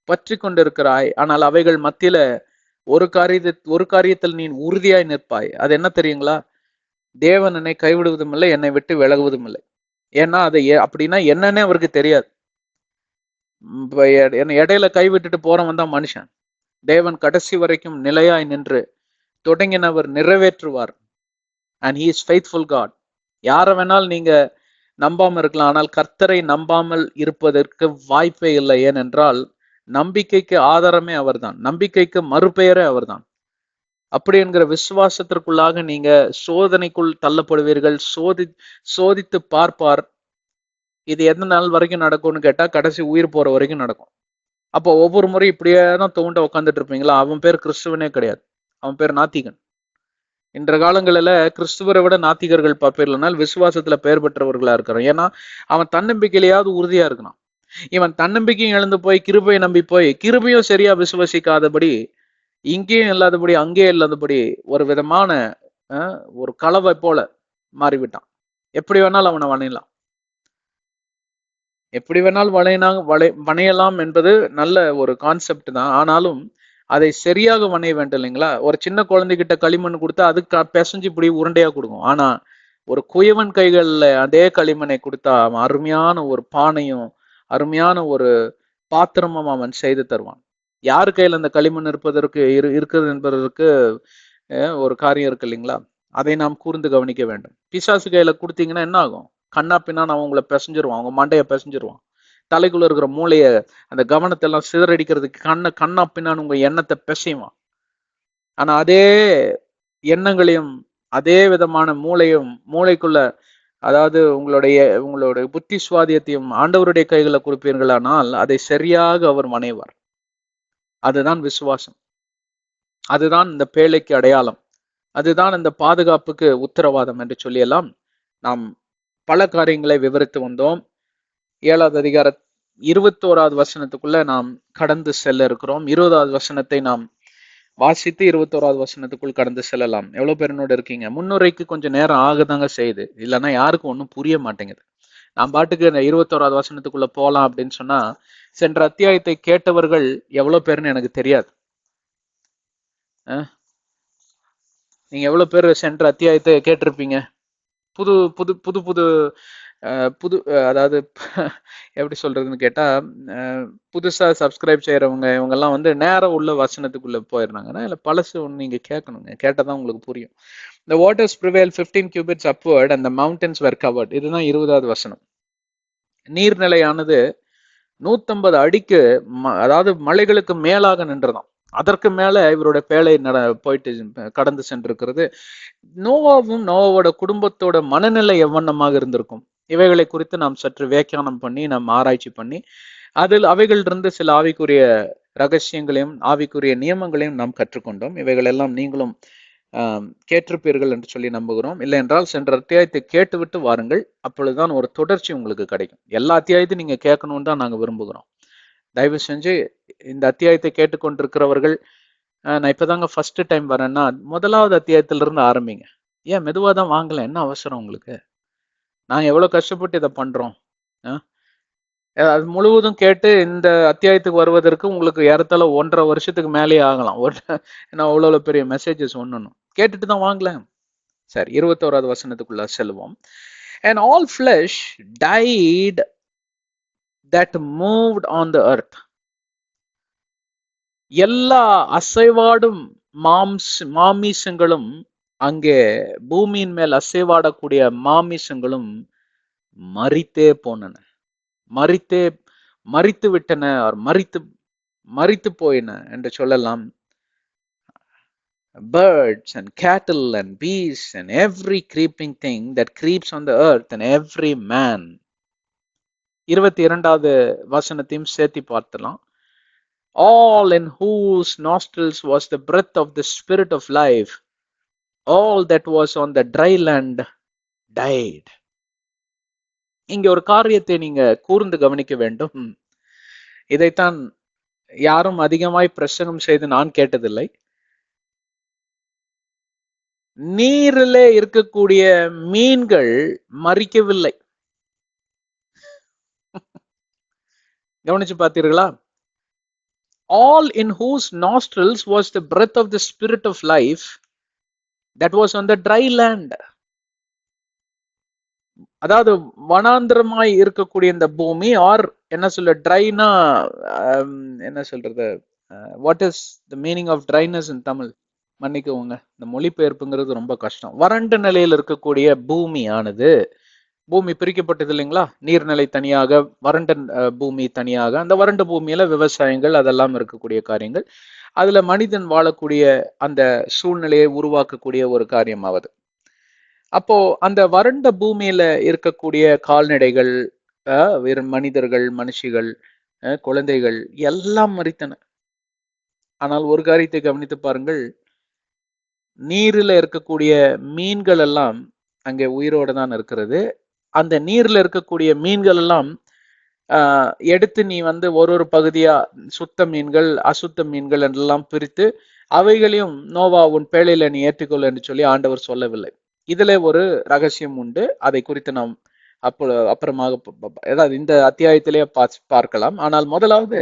பற்றி கொண்டிருக்கிறாய், ஆனால் அவைகள் மத்தியில ஒரு காரியத்தில் நீ உறுதியாய் நிற்பாய். அது என்ன தெரியுங்களா? தேவன் என்னை கைவிடுவதும் இல்லை, என்னை விட்டு விலகுவதும் இல்லை. ஏன்னா அது அப்படின்னா என்னன்னே அவருக்கு தெரியாது. இடையில கைவிட்டுட்டு போறவன் தான் மனுஷன். தேவன் கடைசி வரைக்கும் நிலையாய் நின்று தொடங்கினவர் நிறைவேற்றுவார். And he is faithful God. யாரை வேணாலும் நீங்க நம்பாம இருக்கலாம், ஆனால் கர்த்தரை நம்பாமல் இருப்பதற்கு வாய்ப்பே இல்லை. ஏனென்றால் நம்பிக்கைக்கு ஆதாரமே அவர்தான், நம்பிக்கைக்கு மறுபெயரே அவர்தான். அப்படி என்கிற விசுவாசத்திற்குள்ளாக நீங்க சோதனைக்குள் தள்ளப்படுவீர்கள். சோதித்து பார்ப்பார். இது எந்த நாள் வரைக்கும் நடக்கும்னு கேட்டா கடைசி உயிர் போற வரைக்கும் நடக்கும். அப்போ ஒவ்வொரு முறையும் இப்படியே தான் தோண்ட உட்காந்துட்டு இருப்பீங்களா? அவன் பேர் கிறிஸ்துவனே கிடையாது, அவன் பேர் நாத்திகன். இன்ற காலங்களில கிறிஸ்துவரை விட நாத்திகர்கள் பார்ப்பீர்களானால் விசுவாசத்துல பெயர் பெற்றவர்களா இருக்கிறான். ஏன்னா அவன் தன்னம்பிக்கையிலேயாவது உறுதியா இருக்கணும். இவன் தன்னம்பிக்கையும் இழந்து போய் கிருபையை நம்பி போய் கிருபையும் சரியா விசுவாசிக்காதபடி, இங்கேயும் இல்லாதபடி அங்கேயும் இல்லாதபடி ஒரு விதமான ஒரு கலவை போல மாறிவிட்டான். எப்படி வேணாலும் அவனை வணையலாம், எப்படி வேணாலும் வணையலாம் என்பது நல்ல ஒரு கான்செப்ட் தான். ஆனாலும் அதை சரியாக வணைய வேண்டும் இல்லைங்களா? ஒரு சின்ன குழந்தைகிட்ட களிமண் கொடுத்தா அதுக்கு பிசைஞ்சு இப்படி உருண்டையா கொடுக்கும். ஆனா ஒரு குயவன் கைகள்ல அதே களிமண்ணை கொடுத்தா அவன் அருமையான ஒரு பானையும் அருமையான ஒரு பாத்திரமும் அவன் செய்து தருவான். யாரு கையில அந்த களிமண் இருப்பதற்கு இருக்குது என்பதற்கு ஒரு காரியம் இருக்கு இல்லைங்களா? அதை நாம் கூர்ந்து கவனிக்க வேண்டும். பிசாசு கையில கொடுத்தீங்கன்னா என்ன ஆகும்? கண்ணா பின்னான்னு அவங்க உங்களை பிசைஞ்சிருவான், அவங்க மண்டையை பிசைஞ்சிருவான். தலைக்குள்ள இருக்கிற மூளைய அந்த கவனத்தை எல்லாம் சிதறடிக்கிறதுக்கு கண்ணா பின்னான்னு உங்க எண்ணத்தை பிசைவான். ஆனா அதே எண்ணங்களையும் அதே விதமான மூளைக்குள்ள, அதாவது உங்களுடைய புத்தி சுவாதியத்தையும் ஆண்டவருடைய கைகளை கொடுப்பீர்களானால் அதை சரியாக அவர் மனைவார். அதுதான் விசுவாசம், அதுதான் இந்த பேழைக்கு அடையாளம், அதுதான் இந்த பாதுகாப்புக்கு உத்தரவாதம் என்று சொல்லியெல்லாம் நாம் பல காரியங்களை விவரித்து வந்தோம். 7வது அதிகார 21வது வசனத்துக்குள்ள நாம் கடந்து செல்ல இருக்கிறோம். 20வது வசனத்தை நாம் வாசித்து 21வது வசனத்துக்குள் கடந்து செல்லலாம். எவ்வளவு பேர் என்னோட இருக்கீங்க? முன்னுரைக்கு கொஞ்சம் நேரம் ஆகுதாங்க செய்யுது, இல்லைன்னா யாருக்கும் ஒன்றும் புரிய மாட்டேங்குது. நான் பாட்டுக்கு இந்த 21வது வசனத்துக்குள்ள போலாம் அப்படின்னு சொன்னா சென்ற அத்தியாயத்தை கேட்டவர்கள் எவ்வளவு பேருன்னு எனக்கு தெரியாது. நீங்க எவ்வளவு பேர் சென்ற அத்தியாயத்தை கேட்டிருப்பீங்க? புது புது புது புது புது அதாவது எப்படி சொல்றதுன்னு கேட்டா, புதுசா சப்ஸ்கிரைப் செய்யறவங்க இவங்கெல்லாம் வந்து நேரம் உள்ள வசனத்துக்குள்ள போயிடுறாங்கன்னா இல்லை பழசு ஒன்று நீங்க கேட்கணுங்க, கேட்டதான் உங்களுக்கு புரியும். The waters prevailed 15 cubits upward and the mountains were covered. இதுதான் 20வது வசனம். நீர்நிலையானது 150 அடிக்கு அதாவது மலைகளுக்கு மேலாக நின்றதாம். அதற்கு மேல இவருடைய பேழை போயிட்டு கடந்து சென்றிருக்கிறது. நோவாவோட குடும்பத்தோட மனநிலை எவ்வண்ணமாக இருந்திருக்கும்? இவைகளை குறித்து நாம் சற்று வியாக்கியானம் பண்ணி நாம் ஆராய்ச்சி பண்ணி அவைகளிலிருந்து சில ஆவிக்குரிய ரகசியங்களையும் ஆவிக்குரிய நியமங்களையும் நாம் கற்றுக்கொண்டோம். இவைகள் எல்லாம் நீங்களும் கேட்டிருப்பீர்கள் என்று சொல்லி நம்புகிறோம். இல்லை என்றால் சென்ற அத்தியாயத்தை கேட்டுவிட்டு வாருங்கள், அப்பொழுதுதான் ஒரு தொடர்ச்சி உங்களுக்கு கிடைக்கும். எல்லா அத்தியாயத்தையும் நீங்க கேட்கணும்னு தான் நாங்க விரும்புகிறோம். தயவு செஞ்சு இந்த அத்தியாயத்தை கேட்டுக்கொண்டிருக்கிறவர்கள், நான் இப்பதாங்க ஃபர்ஸ்ட் டைம் வரேன்னா 1வது அத்தியாயத்திலிருந்து ஆரம்பிங்க. ஏன் மெதுவாக தான் வாங்கல, என்ன அவசரம் உங்களுக்கு? நாங்க எவ்வளவு கஷ்டப்பட்டு இதை பண்றோம். அது முழுவதும் கேட்டு இந்த அத்தியாயத்துக்கு வருவதற்கு உங்களுக்கு ஏறத்தாழ 1.5 வருஷத்துக்கு மேலேயே ஆகலாம். ஏன்னா அவ்வளவு பெரிய மெசேஜஸ் ஒண்ணு கேட்டுட்டு தான் வாங்கலாம். சரி, 21வது வசனத்துக்குள்ள செல்வோம். And all flesh died that moved on the earth. எல்லா அசைவாடும் மாமிசங்களும் அங்கே பூமியின் மேல் அசைவாடக்கூடிய மாமிசங்களும் மரித்தே போனன, மரித்து விட்டன, மரித்து போயின என்று சொல்லலாம். Birds and cattle and beasts and every creeping thing that creeps on the earth and every man. 22வது வசனத்தையும் சேர்த்து பார்த்தலாம். All in whose nostrils was the breath of the spirit of life, all that was on the dry land died. இங்க ஒரு காரியத்தை நீங்க கூர்ந்து கவனிக்க வேண்டும். இதைத்தான் யாரும் அதிகமாய் பிரசங்கம் செய்து நான் கேட்டதில்லை. நீரிலே இருக்கக்கூடிய மீன்கள் மரிக்கவில்லை. கவனிச்சு பார்த்தீர்களா? All in whose nostrils was the breath of the spirit of life that was on the dry land. அதாவது வனாந்திரமாய் இருக்கக்கூடிய இந்த பூமி, ஆர் என்ன சொல்ல, ட்ரைனா என்ன சொல்றது, what is the meaning of dryness in Tamil? மன்னிக்கோங்க, இந்த மொழிபெயர்ப்புங்கிறது ரொம்ப கஷ்டம். வறண்ட நிலையில் இருக்கக்கூடிய பூமியானது, பூமி பிரிக்கப்பட்டது இல்லைங்களா, நீர்நிலை தனியாக, வறண்ட பூமி தனியாக. அந்த வறண்ட பூமியில விவசாயங்கள் அதெல்லாம் இருக்கக்கூடிய காரியங்கள், அதுல மனிதன் வாழக்கூடிய அந்த சூழ்நிலையை உருவாக்கக்கூடிய ஒரு காரியமாவது. அப்போ அந்த வறண்ட பூமியில இருக்கக்கூடிய கால்நடைகள், மனிதர்கள், மனுஷிகள், குழந்தைகள் எல்லாம் மரித்தன. ஆனால் ஒரு காரியத்தை கவனித்து பாருங்கள், நீரில் இருக்கக்கூடிய மீன்கள் எல்லாம் அங்கே உயிரோடு தான் இருக்கிறது. அந்த நீர்ல இருக்கக்கூடிய மீன்கள் எல்லாம் எடுத்து நீ ஒரு பகுதியா சுத்த மீன்கள், அசுத்த மீன்கள் என்றெல்லாம் பிரித்து அவைகளையும் நோவா உன் பேழையில நீ ஏற்றுக்கொள் என்று சொல்லி ஆண்டவர் சொல்லவில்லை. இதுல ஒரு ரகசியம் உண்டு, அதை குறித்து நாம் அப்புறமாக, அதாவது இந்த அத்தியாயத்திலே பார்க்கலாம். ஆனால் முதலாவது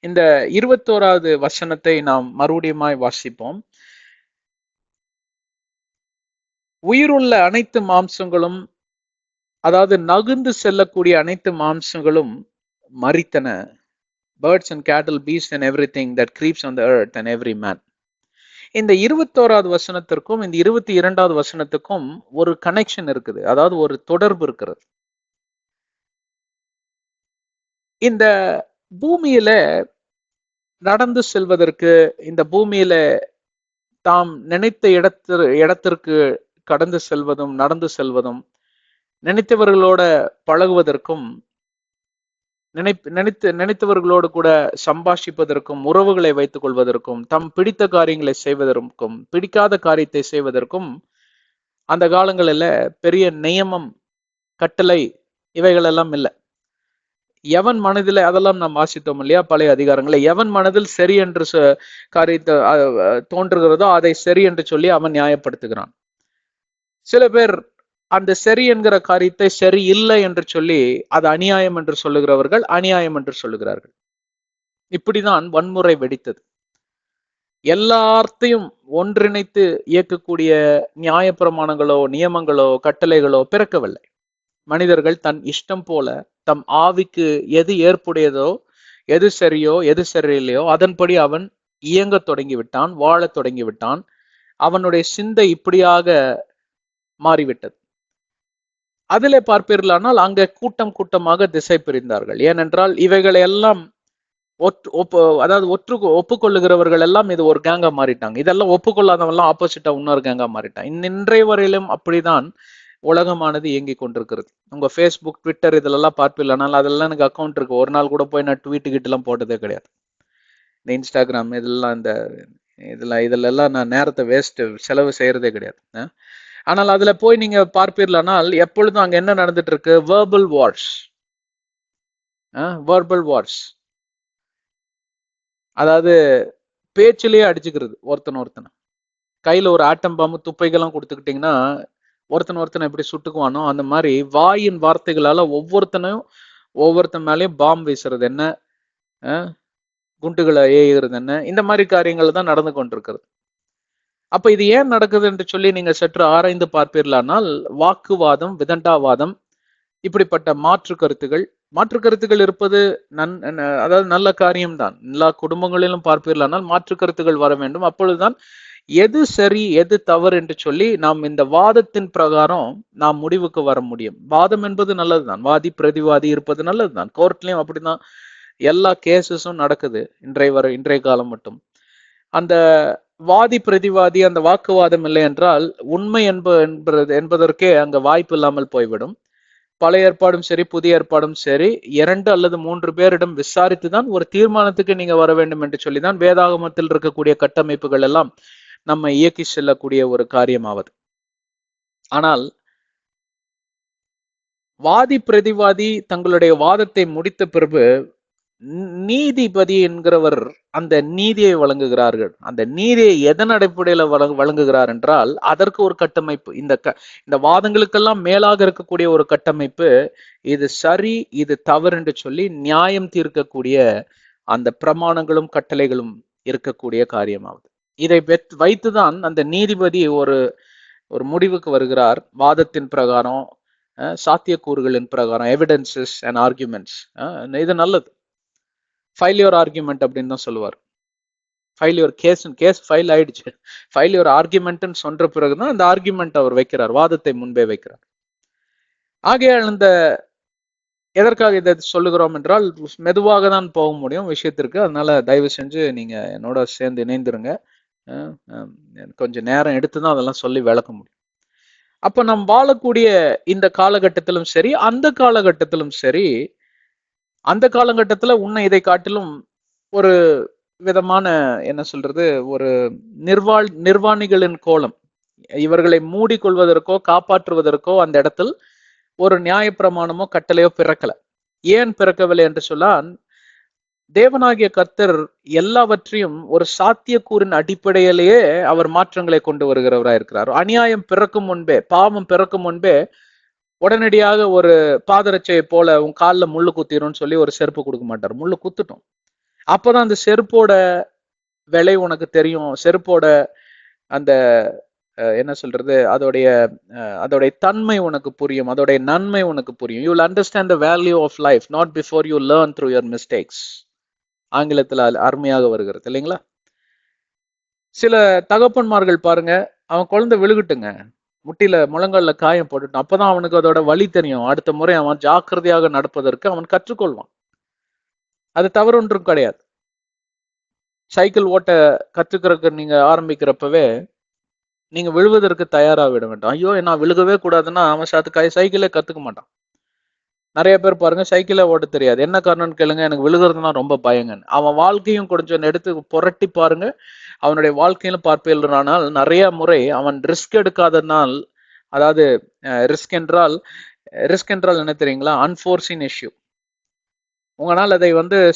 இந்த 21வது வசனத்தை நாம் மறுபடியுமாய் வாசிப்போம். உயிருள்ள அனைத்து மாம்சங்களும், அதாவது நகுந்து செல்லக்கூடிய அனைத்து மாம்சங்களும் மரித்தன. Birds and cattle, beasts and everything that creeps on the earth and every man. இந்த 21வது வசனத்திற்கும் இந்த 22வது வசனத்துக்கும் ஒரு கனெக்ஷன் இருக்குது, அதாவது ஒரு தொடர்பு இருக்கிறது. இந்த பூமியில நடந்து செல்வதற்கு, இந்த பூமியில தாம் நினைத்த இடத்திற்கு கடந்து செல்வதும் நடந்து செல்வதும், நினைத்தவர்களோட பழகுவதற்கும், நினைத்தவர்களோடு கூட சம்பாஷிப்பதற்கும், உறவுகளை வைத்துக் கொள்வதற்கும், தம் பிடித்த காரியங்களை செய்வதற்கும், பிடிக்காத காரியத்தை செய்வதற்கும் அந்த காலங்களில் பெரிய நியமம், கட்டளை இவைகள் எல்லாம் இல்லை. எவன் மனதில், அதெல்லாம் நாம் வாசித்தோம் இல்லையா பழைய அதிகாரங்களை, எவன் மனதில் சரி என்று காரியத்தை தோன்றுகிறதோ அதை சரி என்று சொல்லி அவன் நியாயப்படுத்துகிறான். சில பேர் அந்த சரி என்கிற காரியத்தை சரி இல்லை என்று சொல்லி அது அநியாயம் என்று சொல்லுகிறவர்கள் அநியாயம் என்று சொல்லுகிறார்கள். இப்படிதான் வன்முறை வெடித்தது. எல்லாத்தையும் ஒன்றிணைத்து இயக்கக்கூடிய நியாய பிரமாணங்களோ நியமங்களோ கட்டளைகளோ பிறக்கவில்லை. மனிதர்கள் தன் இஷ்டம் போல தம் ஆவிக்கு எது ஏற்புடையதோ, எது சரியோ எது சரியில்லையோ அதன்படி அவன் இயங்க தொடங்கிவிட்டான், வாழ தொடங்கிவிட்டான். அவனுடைய சிந்தை இப்படியாக மாறிவிட்டது. அதிலே பார்ப்பீர்களானால் அங்க கூட்டம் கூட்டமாக திசை பிரிந்தார்கள். ஏனென்றால் இவைகளை எல்லாம் அதாவது ஒப்புக்கொள்ளுகிறவர்கள் எல்லாம் இது ஒரு கேங்கா மாறிட்டாங்க. இதெல்லாம் ஒப்புக்கொள்ளாதவெல்லாம் ஆப்போசிட்டா இன்னொரு கேங்கா மாறிட்டான். இன்றைய வரையிலும் அப்படிதான் உலகமானது இயங்கி கொண்டிருக்கிறது. உங்க ஃபேஸ்புக், ட்விட்டர் இதெல்லாம் பார்ப்பீர்களானால் அதெல்லாம் எனக்கு அக்கௌண்ட் இருக்கு. ஒரு நாள் கூட போய் நான் ட்வீட் கிட்ட எல்லாம் போட்டதே கிடையாது. இந்த இன்ஸ்டாகிராம் இதெல்லாம் நான் நேரத்தை செலவு செய்யறதே கிடையாது. ஆனால் அதுல போய் நீங்க பார்ப்பீர்களானால் எப்பொழுதும் அங்க என்ன நடந்துட்டு இருக்கு? வெர்பல் வார்ஸ், அதாவது பேச்சிலேயே அடிச்சுக்கிறது. ஒருத்தனை கையில ஒரு ஆட்டம் பாம்பு துப்பைகள்லாம் கொடுத்துக்கிட்டீங்கன்னா ஒருத்தனை எப்படி சுட்டுக்குவானோ அந்த மாதிரி வாயின் வார்த்தைகளால ஒவ்வொருத்தன் மேலேயும் பாம்பு வீசுறது என்ன, குண்டுகளை ஏறுறது என்ன, இந்த மாதிரி காரியங்கள் தான் நடந்து கொண்டிருக்கிறது. அப்ப இது ஏன் நடக்குது என்று சொல்லி நீங்க சற்று ஆராய்ந்து பார்ப்பீர்களானால் வாக்குவாதம், விதண்டாவாதம், இப்படிப்பட்ட மாற்று கருத்துகள் இருப்பது அதாவது நல்ல காரியம்தான். எல்லா குடும்பங்களிலும் பார்ப்பீர்களானால் மாற்று கருத்துகள் வர வேண்டும். அப்பொழுதுதான் எது சரி எது தவறு என்று சொல்லி நாம் இந்த வாதத்தின் பிரகாரம் நாம் முடிவுக்கு வர முடியும். வாதம் என்பது நல்லதுதான், வாதி பிரதிவாதி இருப்பது நல்லதுதான். கோர்ட்லயும் அப்படிதான் எல்லா கேசஸும் நடக்குது இன்றைய காலம் மட்டும். அந்த வாதி பிரதிவாதி அந்த வாக்குவாதம் இல்லை என்றால் உண்மை என்பதற்கே அங்க வாய்ப்பு இல்லாமல் போய்விடும். பழைய ஏற்பாடும் சரி புதிய ஏற்பாடும் சரி 2 அல்லது 3 பேரிடம் விசாரித்துதான் ஒரு தீர்மானத்துக்கு நீங்க வர வேண்டும் என்று சொல்லிதான் வேதாகமத்தில் இருக்கக்கூடிய கட்டமைப்புகள் எல்லாம் நம்ம இயக்கி செல்லக்கூடிய ஒரு காரியமாவது. ஆனால் வாதி பிரதிவாதி தங்களுடைய வாதத்தை முடித்த பிறகு நீதிபதி என்கிறவர் அந்த நீதியை வழங்குகிறார்கள். அந்த நீதியை எதன் அடிப்படையில் வழங்குகிறார் என்றால் அதற்கு ஒரு கட்டமைப்பு, இந்த வாதங்களுக்கெல்லாம் மேலாக இருக்கக்கூடிய ஒரு கட்டமைப்பு, இது சரி இது தவறு என்று சொல்லி நியாயம் தீர்க்கக்கூடிய அந்த பிரமாணங்களும் கட்டளைகளும் இருக்கக்கூடிய காரியமாகுது. இதை வைத்துதான் அந்த நீதிபதி ஒரு முடிவுக்கு வருகிறார். வாதத்தின் பிரகாரம், சாத்தியக்கூறுகளின் பிரகாரம், எவிடன்சஸ் அண்ட் ஆர்குமெண்ட்ஸ். இது நல்லது. ஃபைல் யுவர் ஆர்குமெண்ட் அப்படின்னு தான் சொல்லுவார். ஃபைல் யுவர் கேஸ் ஃபைல் ஆயிடுச்சு, ஃபைல் யுவர் ஆர்குமெண்ட்னு சொன்ன பிறகுதான் அந்த ஆர்குமெண்ட் அவர் வைக்கிறார், வாதத்தை முன்பே வைக்கிறார். ஆகையால் இந்த எதற்காக இதை சொல்லுகிறோம் என்றால் மெதுவாக தான் போக முடியும் விஷயத்திற்கு. அதனால தயவு செஞ்சு நீங்க என்னோட சேர்ந்து இணைந்துருங்க. கொஞ்சம் நேரம் எடுத்துதான் அதெல்லாம் சொல்லி விளக்க முடியும். அப்ப நாம் வாழக்கூடிய இந்த காலகட்டத்திலும் சரி அந்த காலகட்டத்திலும் சரி, அந்த காலகட்டத்துல உன்னை இதை காட்டிலும் ஒரு விதமான என்ன சொல்றது, ஒரு நிர்வாணிகளின் கோலம். இவர்களை மூடிக்கொள்வதற்கோ காப்பாற்றுவதற்கோ அந்த இடத்தில் ஒரு நியாயப்பிரமாணமோ கட்டளையோ பிறக்கல. ஏன் பிறக்கவில்லை என்று சொன்னால், தேவனாகிய கர்த்தர் எல்லாவற்றையும் ஒரு சாத்தியக்கூறின் அடிப்படையிலேயே அவர் மாற்றங்களை கொண்டு வருகிறவராக இருக்கிறார். அநியாயம் பிறக்கும் முன்பே, பாவம் பிறக்கும் முன்பே உடனடியாக ஒரு பாதரட்சையை போல உன் காலில் முள்ளு குத்திரும் சொல்லி ஒரு செருப்பு கொடுக்க மாட்டார். முள்ளு குத்துட்டோம், அப்பதான் அந்த செருப்போட விலை உனக்கு தெரியும், செருப்போட அந்த என்ன சொல்றது, அதோடைய தன்மை உனக்கு புரியும், அதோடைய நன்மை உனக்கு புரியும். You will understand the value of life not before you learn through your mistakes. ஆங்கிலத்தில் அருமையாக வருகிறது இல்லைங்களா? சில தகப்பன்மார்கள் பாருங்க, அவன் குழந்தை விழுகட்டுங்க, முட்டில முழங்கால காயம் போட்டுட்டான், அப்பதான் அவனுக்கு அதோட வலி தெரியும். அடுத்த முறை அவன் ஜாக்கிரதையாக நடப்பதற்கு அவன் கற்றுக்கொள்வான். அது தவறு ஒன்றும் கிடையாது. சைக்கிள் ஓட்ட கற்றுக்கிறதுக்கு நீங்க ஆரம்பிக்கிறப்பவே நீங்க விழுவதற்கு தயாராக விட வேண்டாம். ஐயோ நான் விழுகவே கூடாதுன்னா அவன் சைக்கிளே கத்துக்க மாட்டான். நிறைய பேர் பாருங்க சைக்கிளே ஓட்ட தெரியாது. என்ன காரணம்னு கேளுங்க, எனக்கு விழுகிறதுனா ரொம்ப பயங்கன்னு. அவன் வாழ்க்கையும் கொஞ்சம் எடுத்து புரட்டி பாருங்க, அவனுடைய வாழ்க்கையிலும் பார்ப்பீர்களானால் நிறைய முறை அவன் ரிஸ்க் எடுக்காதனால், அதாவது ரிஸ்க் என்றால் என்ன தெரியுங்களா, அன்ஃபோர்சின் இஷ்யூ. உங்களால் அதை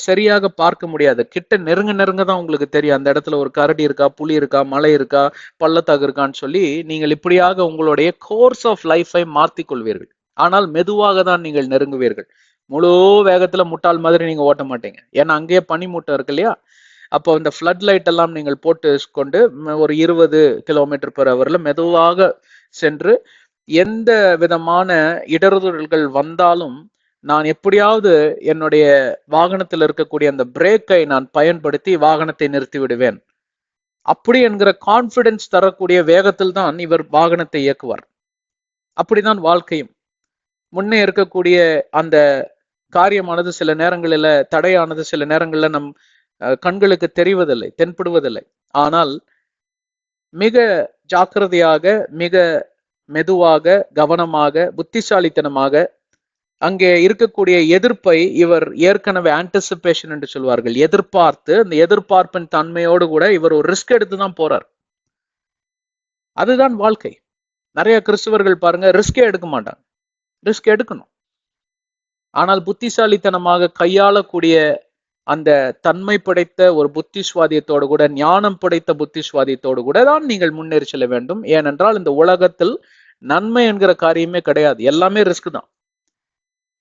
சரியாக பார்க்க முடியாது. கிட்ட நெருங்க தான் உங்களுக்கு தெரியும் அந்த இடத்துல ஒரு கரடி இருக்கா, புலி இருக்கா, மலை இருக்கா, பள்ளத்தாக்கு இருக்கான்னு சொல்லி நீங்கள் இப்படியாக உங்களுடைய கோர்ஸ் ஆஃப் லைஃபை மாற்றிக் கொள்வீர்கள். ஆனால் மெதுவாக தான் நீங்கள் நெருங்குவீர்கள். முழு வேகத்துல முட்டாள் மாதிரி நீங்க ஓட்ட மாட்டீங்க. ஏன்னா அங்கேயே பனிமூட்டம் இருக்கு இல்லையா? அப்போ இந்த ஃப்ளட் லைட் எல்லாம் நீங்கள் போட்டு கொண்டு ஒரு 20 km/h மெதுவாக சென்று எந்த விதமான இடறுதல்கள் வந்தாலும் நான் எப்படியாவது என்னுடைய வாகனத்தில் இருக்கக்கூடிய அந்த பிரேக்கை நான் பயன்படுத்தி வாகனத்தை நிறுத்தி விடுவேன் அப்படி என்கிற கான்பிடன்ஸ் தரக்கூடிய வேகத்தில் தான் இவர் வாகனத்தை இயக்குவார். அப்படிதான் வாழ்க்கையும். முன்னே இருக்கக்கூடிய அந்த காரியமானது சில நேரங்களில், தடையானது சில நேரங்களில் நம் கண்களுக்கு தெரிவதில்லை, தென்படுவதில்லை. ஆனால் மிக ஜாக்கிரதையாக, மிக மெதுவாக, கவனமாக, புத்திசாலித்தனமாக அங்கே இருக்கக்கூடிய எதிர்ப்பை இவர் ஏற்கனவே ஆன்டிசிபேஷன் என்று சொல்வார்கள், எதிர்பார்த்து அந்த எதிர்பார்ப்பின் தன்மையோடு கூட இவர் ஒரு ரிஸ்க் எடுத்து தான் போறார். அதுதான் வாழ்க்கை. நிறைய கிறிஸ்தவர்கள் பாருங்க ரிஸ்கே எடுக்க மாட்டாங்க. ரிஸ்க் எடுக்கணும், ஆனால் புத்திசாலித்தனமாக கையாளக்கூடிய அந்த தன்மை படைத்த ஒரு புத்திசுவாதியத்தோடு கூட, ஞானம் படைத்த புத்திசுவாதியத்தோடு கூட தான் நீங்கள் முன்னேறி செல்ல வேண்டும். ஏனென்றால் இந்த உலகத்தில் நன்மை என்கிற காரியமே கிடையாது, எல்லாமே ரிஸ்க் தான்.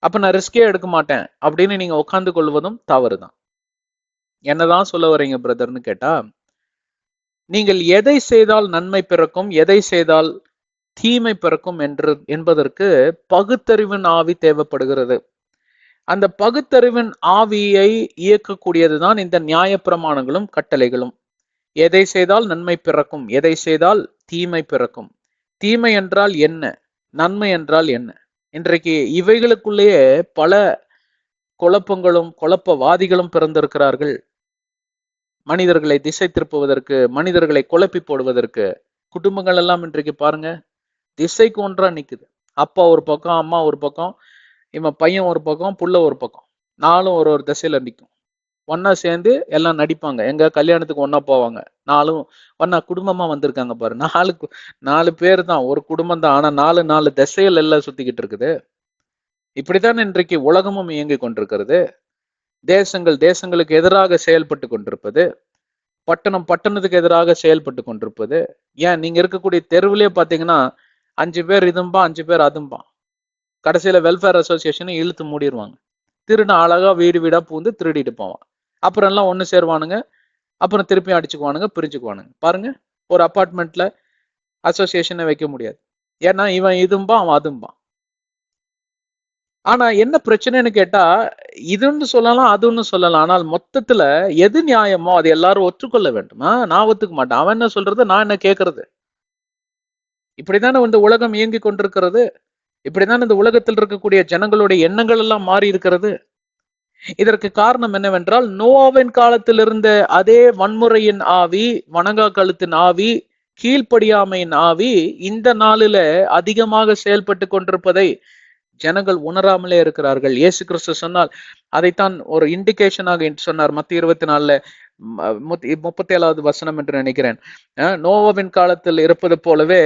அப்ப நான் ரிஸ்கே எடுக்க மாட்டேன் அப்படின்னு நீங்க உட்கார்ந்து கொள்வதும் தவறு தான். என்னதான் சொல்ல வரீங்க பிரதர்னு கேட்டா, நீங்கள் எதை செய்தால் நன்மை பிறக்கும், எதை செய்தால் தீமை பிறக்கும் என்பதற்கு பகுத்தறிவின் ஆவி தேவைப்படுகிறது. அந்த பகுத்தறிவின் ஆவியை இயக்கக்கூடியதுதான் இந்த நியாய பிரமாணங்களும் கட்டளைகளும். எதை செய்தால் நன்மை பிறக்கும், எதை செய்தால் தீமை பிறக்கும், தீமை என்றால் என்ன, நன்மை என்றால் என்ன. இன்றைக்கு இவைகளுக்குள்ளேயே பல குழப்பங்களும் குழப்பவாதிகளும் பிறந்திருக்கிறார்கள். மனிதர்களை திசை திருப்புவதற்கு, மனிதர்களை குழப்பி போடுவதற்கு. குடும்பங்கள் எல்லாம் இன்றைக்கு பாருங்க திசைக்கு ஒன்றா நிக்குது. அப்பா ஒரு பக்கம், அம்மா ஒரு பக்கம், இவன் பையன் ஒரு பக்கம், புள்ள ஒரு பக்கம், நாலும் ஒரு ஒரு திசையில நிற்கும். ஒன்னா சேர்ந்து எல்லாம் நடிப்பாங்க, எங்க கல்யாணத்துக்கு ஒன்னா போவாங்க, நாலும் ஒன்னா குடும்பமா வந்திருக்காங்க பாரு. நாலு பேர் தான், ஒரு குடும்பம் தான், ஆனா நாலு நாலு திசைகள் எல்லாம் சுத்திக்கிட்டு இருக்குது. இப்படித்தான் இன்றைக்கு உலகமும் இயங்கி கொண்டிருக்கிறது. தேசங்கள் தேசங்களுக்கு எதிராக செயல்பட்டு கொண்டிருப்பது, பட்டணம் பட்டணத்துக்கு எதிராக செயல்பட்டு கொண்டிருப்பது. ஏன் நீங்க இருக்கக்கூடிய தெருவிலே பாத்தீங்கன்னா 5 பேர் இதும்பா 5 பேர் அதும்பா, கடைசியில வெல்ஃபேர் அசோசியேஷனை இழுத்து மூடிடுவாங்க. திருட அழகா வீடு வீடா பூந்து திருடிட்டு போவான். அப்புறம் எல்லாம் ஒண்ணு சேருவானுங்க, அப்புறம் திருப்பியும் அடிச்சுக்குவானுங்க, பிரிஞ்சுக்குவானுங்க. பாருங்க, ஒரு அபார்ட்மெண்ட்ல அசோசியேஷனை வைக்க முடியாது. ஏன்னா இவன் இதும்பா அவன் அதும்பா. ஆனா என்ன பிரச்சனைன்னு கேட்டா, இதுன்னு சொல்லலாம் அதுன்னு சொல்லலாம், ஆனால் மொத்தத்துல எது நியாயமோ அது எல்லாரும் ஒற்றுக்கொள்ள வேண்டும். நான் ஒத்துக்க மாட்டேன், அவன் என்ன சொல்றது நான் என்ன கேட்கறது. இப்படித்தானே இந்த உலகம் இயங்கி கொண்டிருக்கிறது. இப்படிதான் இந்த உலகத்தில் இருக்கக்கூடிய ஜனங்களுடைய எண்ணங்கள் எல்லாம் மாறி இருக்கிறது. இதற்கு காரணம் என்னவென்றால், நோவாவின் காலத்தில் இருந்த அதே வன்முறையின் ஆவி, வணங்கா கழுத்தின் ஆவி, கீழ்ப்படியாமையின் ஆவி இந்த நாளில அதிகமாக செயல்பட்டு கொண்டிருப்பதை ஜனங்கள் உணராமலே இருக்கிறார்கள். இயேசு கிறிஸ்து சொன்னால் அதைத்தான் ஒரு இண்டிகேஷனாக சொன்னார். மத்திய 24 37வது வசனம் என்று நினைக்கிறேன். நோவாவின் காலத்தில் இருப்பது போலவே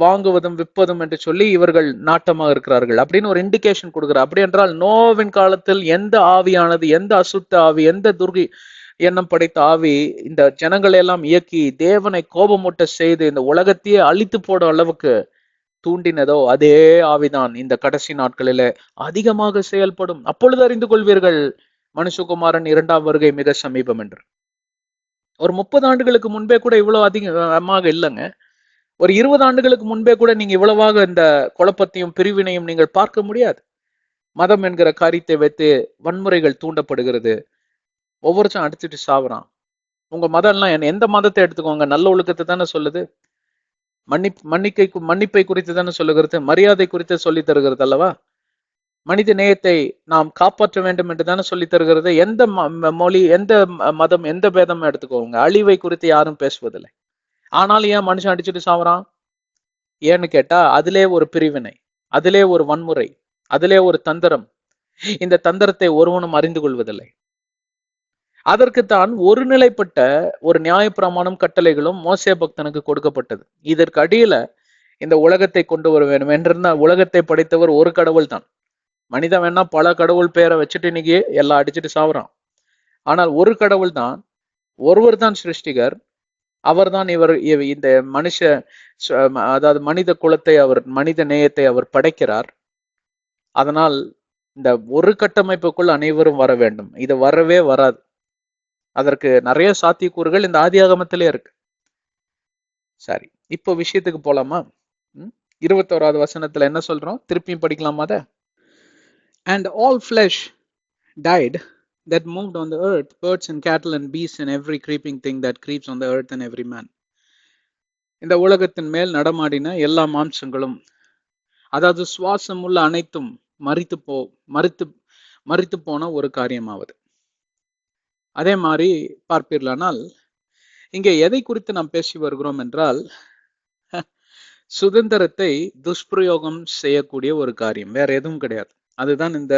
வாங்குவதும் விற்பதும் என்று சொல்லி இவர்கள் நாட்டமாக இருக்கிறார்கள் அப்படின்னு ஒரு இண்டிகேஷன் கொடுக்கிறார். அப்படி என்றால் நோவாவின் காலத்தில் எந்த ஆவியானது, எந்த அசுத்த ஆவி, எந்த துர்கி எண்ணம் படைத்த ஆவி இந்த ஜனங்களை எல்லாம் இயக்கி தேவனை கோபமூட்ட செய்து இந்த உலகத்தையே அழித்து போடும் அளவுக்கு தூண்டினதோ அதே ஆவிதான் இந்த கடைசி நாட்களில அதிகமாக செயல்படும். அப்பொழுது அறிந்து கொள்வீர்கள் மனுஷகுமாரன் 2ஆம் வருகை மிக சமீபம் என்று. ஒரு 30 ஆண்டுகளுக்கு முன்பே கூட இவ்வளவு அதிகமாக இல்லைங்க. ஒரு 20 ஆண்டுகளுக்கு முன்பே கூட நீங்க இவ்வளவாக இந்த குழப்பத்தையும் பிரிவினையும் நீங்கள் பார்க்க முடியாது. மதம் என்கிற காரியத்தை வைத்து வன்முறைகள் தூண்டப்படுகிறது. ஒவ்வொருத்தரும் அடிச்சுட்டு சாவுறான். உங்க மதம் எல்லாம் எந்த மதத்தை எடுத்துக்கோங்க, நல்ல ஒழுக்கத்தை தானே சொல்லுது. மன்னிப்பை குறித்து தானே சொல்லுகிறது, மரியாதை குறித்து சொல்லி தருகிறது அல்லவா. மனித நேயத்தை நாம் காப்பாற்ற வேண்டும் என்று தானே சொல்லி தருகிறது. எந்த மொழி, எந்த மதம், எந்த பேதம் எடுத்துக்கோங்க, அழிவை குறித்து யாரும் பேசுவதில்லை. ஆனாலும் ஏன் மனுஷன் அடிச்சுட்டு சாவறான்? ஏன்னு கேட்டா அதிலே ஒரு பிரிவினை, அதிலே ஒரு வன்முறை, அதிலே ஒரு தந்திரம். இந்த தந்திரத்தை ஒருவனும் அறிந்து கொள்வதில்லை. அதற்குத்தான் ஒருநிலைப்பட்ட ஒரு நியாயப்பிரமாணம் கட்டளைகளும் மோசே பக்தனுக்கு கொடுக்கப்பட்டது. இதற்கு அடியில இந்த உலகத்தை கொண்டு வர வேண்டும் என்றிருந்த உலகத்தை படைத்தவர் ஒரு கடவுள் தான். மனிதன் வேணா பல கடவுள் பேரை வச்சுட்டு இன்னைக்கு எல்லாம் அடிச்சுட்டு சாவுறான். ஆனால் ஒரு கடவுள் தான், ஒருவர் தான் சிருஷ்டிகர். அவர் தான் இந்த மனுஷ அதாவது மனித குலத்தை, அவர் மனித நேயத்தை அவர் படைக்கிறார். அதனால் இந்த ஒரு கட்டமைப்புக்குள் அனைவரும் வர வேண்டும். இது வரவே வராது. அதற்கு நிறைய சாத்தியக்கூறுகள் இந்த ஆதியாகமத்திலே இருக்கு. சரி, இப்போ விஷயத்துக்கு போலாமா? 21வது வசனத்துல என்ன சொல்றோம், திருப்பியும் படிக்கலாமா அத? And all flesh died that moved on the earth, birds and cattle and beasts and every creeping thing that creeps on the earth and every man. இந்த உலகத்தின் மேல் நடமாடின எல்லா மாம்சங்களும், அதாவது சுவாசம் உள்ள அனைத்தும் மரித்து போன ஒரு காரியமாவது. அதே மாதிரி பார்ப்பீர்களானால் இங்கே எதை குறித்து நாம் பேசி வருகிறோம் என்றால், சுதந்திரத்தை துஷ்பிரயோகம் செய்யக்கூடிய ஒரு காரியம், வேற எதுவும் கிடையாது. அதுதான் இந்த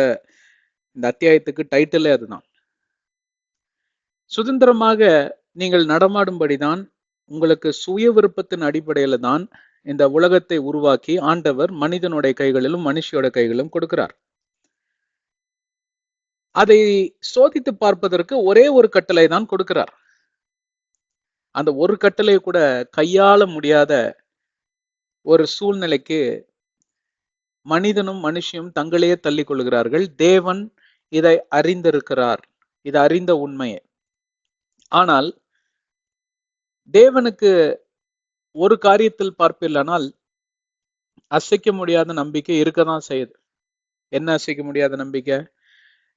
அத்தியாயத்துக்கு டைட்டிலே அதுதான். சுதந்திரமாக நீங்கள் நடமாடும்படிதான், உங்களுக்கு சுய விருப்பத்தின் அடிப்படையில தான் இந்த உலகத்தை உருவாக்கி ஆண்டவர் மனிதனுடைய கைகளிலும் மனுஷியோட கைகளிலும் கொடுக்கிறார். அதை சோதித்து பார்ப்பதற்கு ஒரே ஒரு கட்டளை தான் கொடுக்கிறார். அந்த ஒரு கட்டளை கூட கையாள முடியாத ஒரு சூழ்நிலைக்கு மனிதனும் மனுஷியும் தங்களையே தள்ளி கொள்கிறார்கள். தேவன் இதை அறிந்திருக்கிறார், இதை அறிந்த உண்மையை. ஆனால் தேவனுக்கு ஒரு காரியத்தில் பார்ப்பீர்களானால் அசைக்க முடியாத நம்பிக்கை இருக்கதான் செய்யுது. என்ன அசைக்க முடியாத நம்பிக்கை?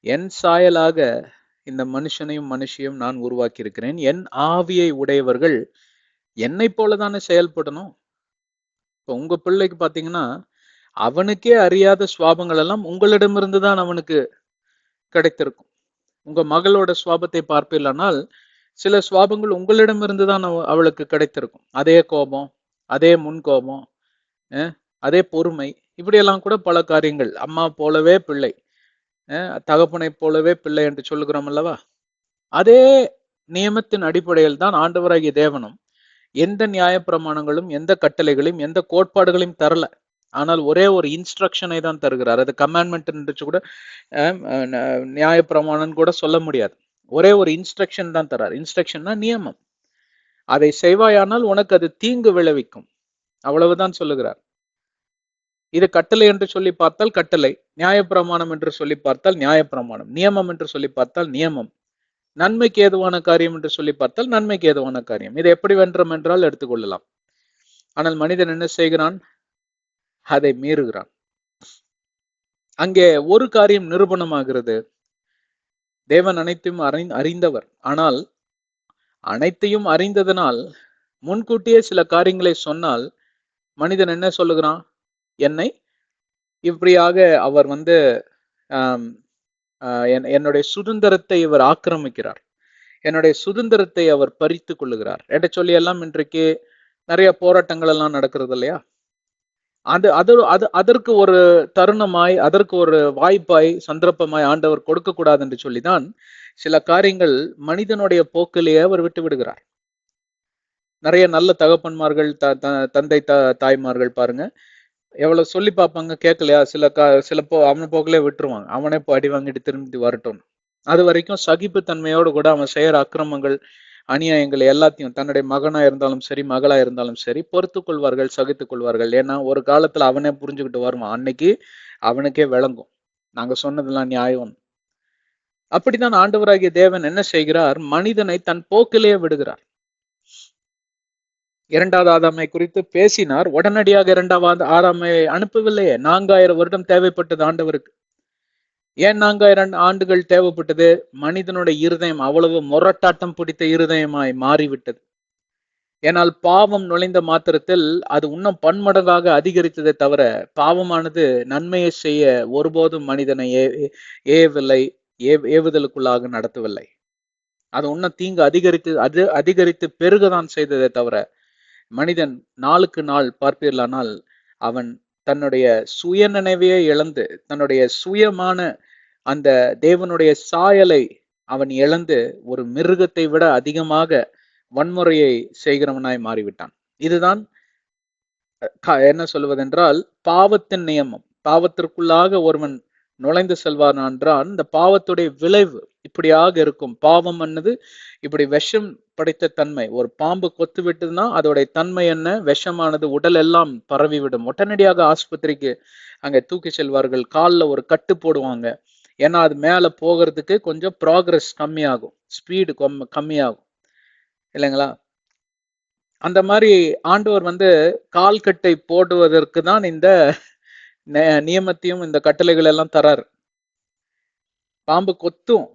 என் சாயலாக இந்த மனுஷனையும் மனுஷியும் நான் உருவாக்கி இருக்கிறேன். என் ஆவியை உடையவர்கள் என்னை போலதானே செயல்படணும். இப்போ உங்க பிள்ளைக்கு பாத்தீங்கன்னா அவனுக்கே அறியாத சுவாபங்கள் எல்லாம் உங்களிடமிருந்து தான் அவனுக்கு கிடைத்திருக்கும். உங்க மகளோட சுவாபத்தை பார்ப்பீர்களானால் சில சுவாபங்கள் உங்களிடமிருந்து தான் அவளுக்கு கிடைத்திருக்கும். அதே கோபம், அதே முன்கோபம், அதே பொறுமை, இப்படியெல்லாம் கூட பல காரியங்கள். அம்மா போலவே பிள்ளை, தகப்பனை போலவே பிள்ளை என்று சொல்லுகிறோம் அல்லவா? அதே நியமத்தின் அடிப்படையில் தான் ஆண்டவராகிய தேவனும் எந்த நியாயப்பிரமாணங்களும் எந்த கட்டளைகளையும் எந்த கோட்பாடுகளையும் தரல. ஆனால் ஒரே ஒரு இன்ஸ்ட்ரக்ஷனை தான் தருகிறார். அது கமாண்ட்மெண்ட் என்று கூட நியாயப்பிரமாணம் கூட சொல்ல முடியாது. ஒரே ஒரு இன்ஸ்ட்ரக்ஷன் தான் தரார். இன்ஸ்ட்ரக்ஷன்னா நியமம். அதை செய்வாயானால் உனக்கு அது தீங்கு விளைவிக்கும், அவ்வளவுதான் சொல்லுகிறார். இது கட்டளை என்று சொல்லி பார்த்தால் கட்டளை, நியாயப்பிரமாணம் என்று சொல்லி பார்த்தால் நியாயப்பிரமாணம், நியமம் என்று சொல்லி பார்த்தால் நியமம், நன்மைக்கு ஏதுவான காரியம் என்று சொல்லி பார்த்தால் நன்மைக்கு ஏதுவான காரியம். இதை எப்படி வென்றோம் என்றால் எடுத்துக்கொள்ளலாம். ஆனால் மனிதன் என்ன செய்கிறான்? அதை மீறுகிறான். அங்கே ஒரு காரியம் நிரூபணமாகிறது. தேவன் அனைத்தையும் அறிந்தவர். ஆனால் அனைத்தையும் அறிந்ததனால் முன்கூட்டியே சில காரியங்களை சொன்னால் மனிதன் என்ன சொல்லுகிறான்? என்னை இப்படியாக அவர் என்னுடைய சுதந்திரத்தை இவர் ஆக்கிரமிக்கிறார், என்னுடைய சுதந்திரத்தை அவர் பறித்து கொள்ளுகிறார் என்று சொல்லி எல்லாம் இன்றைக்கு நிறைய போராட்டங்கள் எல்லாம் நடக்கிறது இல்லையா? அதற்கு ஒரு தருணமாய், அதற்கு ஒரு வாய்ப்பாய், சந்தர்ப்பமாய் ஆண்டவர் கொடுக்க கூடாது என்று சொல்லிதான் சில காரியங்கள் மனிதனுடைய போக்கிலேயே அவர் விட்டு விடுகிறார். நிறைய நல்ல தகப்பன்மார்கள், தந்தை தாய்மார்கள் பாருங்க, எவ்வளவு சொல்லி பார்ப்பாங்க, கேட்கலையா, சில அவனை போக்கிலே விட்டுருவாங்க. அவனே இப்போ அடி வாங்கிட்டு திரும்பி வரட்டும். அது வரைக்கும் சகிப்பு தன்மையோடு கூட அவன் செய்யற அக்கிரமங்கள், அநியாயங்கள் எல்லாத்தையும் தன்னுடைய மகனா இருந்தாலும் சரி, மகளா இருந்தாலும் சரி, பொறுத்து கொள்வார்கள், சகித்துக் கொள்வார்கள். ஏன்னா ஒரு காலத்துல அவனே புரிஞ்சுக்கிட்டு வருவான். அன்னைக்கு அவனுக்கே விளங்கும் நாங்க சொன்னதெல்லாம் நியாயம். அப்படித்தான் ஆண்டவராகிய தேவன் என்ன செய்கிறார்? மனிதனை தன் போக்கிலேயே விடுகிறார். இரண்டாவது ஆதாமை குறித்து பேசினார். உடனடியாக இரண்டாவது ஆதாமை அனுப்பவில்லையே. 4000 வருடம் தேவைப்பட்டது ஆண்டவருக்கு. ஏன் 4000 ஆண்டுகள் தேவைப்பட்டது? மனிதனுடைய இருதயம் அவ்வளவு முரட்டாட்டம் பிடித்த இருதயமாய் மாறிவிட்டது. ஏனால் பாவம் நுழைந்த மாத்திரத்தில் அது இன்னும் பன்மடங்காக அதிகரித்ததை தவிர பாவமானது நன்மையை செய்ய ஒருபோதும் மனிதனை ஏவுதலுக்குள்ளாக நடத்தவில்லை. அது இன்னும் தீங்கு அதிகரித்து பெருகதான் செய்ததை தவிர மனிதன் நாளுக்கு நாள் பார்ப்பீர்களானால் அவன் தன்னுடைய சுய நினைவையே இழந்து, தன்னுடைய சுயமான அந்த தேவனுடைய சாயலை அவன் இழந்து ஒரு மிருகத்தை விட அதிகமாக வன்முறையை செய்கிறவனாய் மாறிவிட்டான். இதுதான் என்ன சொல்வதென்றால் பாவத்தின் நியமம். பாவத்திற்குள்ளாக ஒருவன் நுழைந்து செல்வான் என்றால் இந்த பாவத்துடைய விளைவு இப்படியாக இருக்கும். பாவம் என்னது? இப்படி விஷம் படைத்த தன்மை. ஒரு பாம்பு கொத்து விட்டதுன்னா அதோடைய தன்மை என்ன? விஷமானது உடல் எல்லாம் பரவிவிடும். உடனடியாக ஆஸ்பத்திரிக்கு அங்க தூக்கி செல்வார்கள். காலில் ஒரு கட்டு போடுவாங்க. ஏன்னா அது மேல போகிறதுக்கு கொஞ்சம் ப்ராக்ரஸ் கம்மியாகும், ஸ்பீடு கம்மியாகும் இல்லைங்களா? அந்த மாதிரி ஆண்டவர் கால்கட்டை போடுவதற்கு தான் இந்த நியமத்தையும் இந்த கட்டளைகள் எல்லாம் தராரு. பாம்பு கொத்தும்,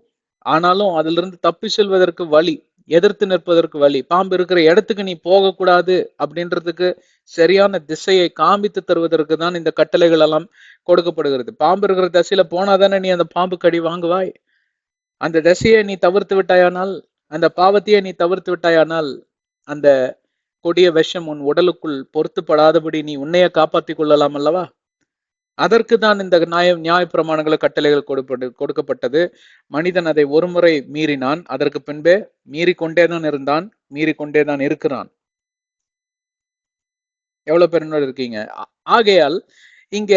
ஆனாலும் அதுல இருந்து தப்பி செல்வதற்கு வழி, எதிர்த்து நிற்பதற்கு வழி, பாம்பு இருக்கிற இடத்துக்கு நீ போகக்கூடாது அப்படின்றதுக்கு சரியான திசையை காமித்து தருவதற்கு தான் இந்த கட்டளைகள் எல்லாம் கொடுக்கப்படுகிறது. பாம்பு இருக்கிற திசையில போனாதானே நீ அந்த பாம்பு கடி வாங்குவாய். அந்த திசையை நீ தவிர்த்து விட்டாயானால், அந்த பாவத்தையே நீ தவிர்த்து விட்டாயானால் அந்த கொடிய விஷம் உன் உடலுக்குள் பொருத்துப்படாதபடி நீ உன்னைய காப்பாற்றிக் கொள்ளலாம் அல்லவா? அதற்கு தான் இந்த நியாய பிரமாணங்கள கட்டளைகள் கொடுக்கப்பட்டது. மனிதன் அதை ஒருமுறை மீறினான், அதற்கு பின்பே மீறிக்கொண்டேதான் இருந்தான், மீறிக்கொண்டேதான் இருக்கிறான். எவ்வளவு பேர் இருக்கீங்க? ஆகையால் இங்க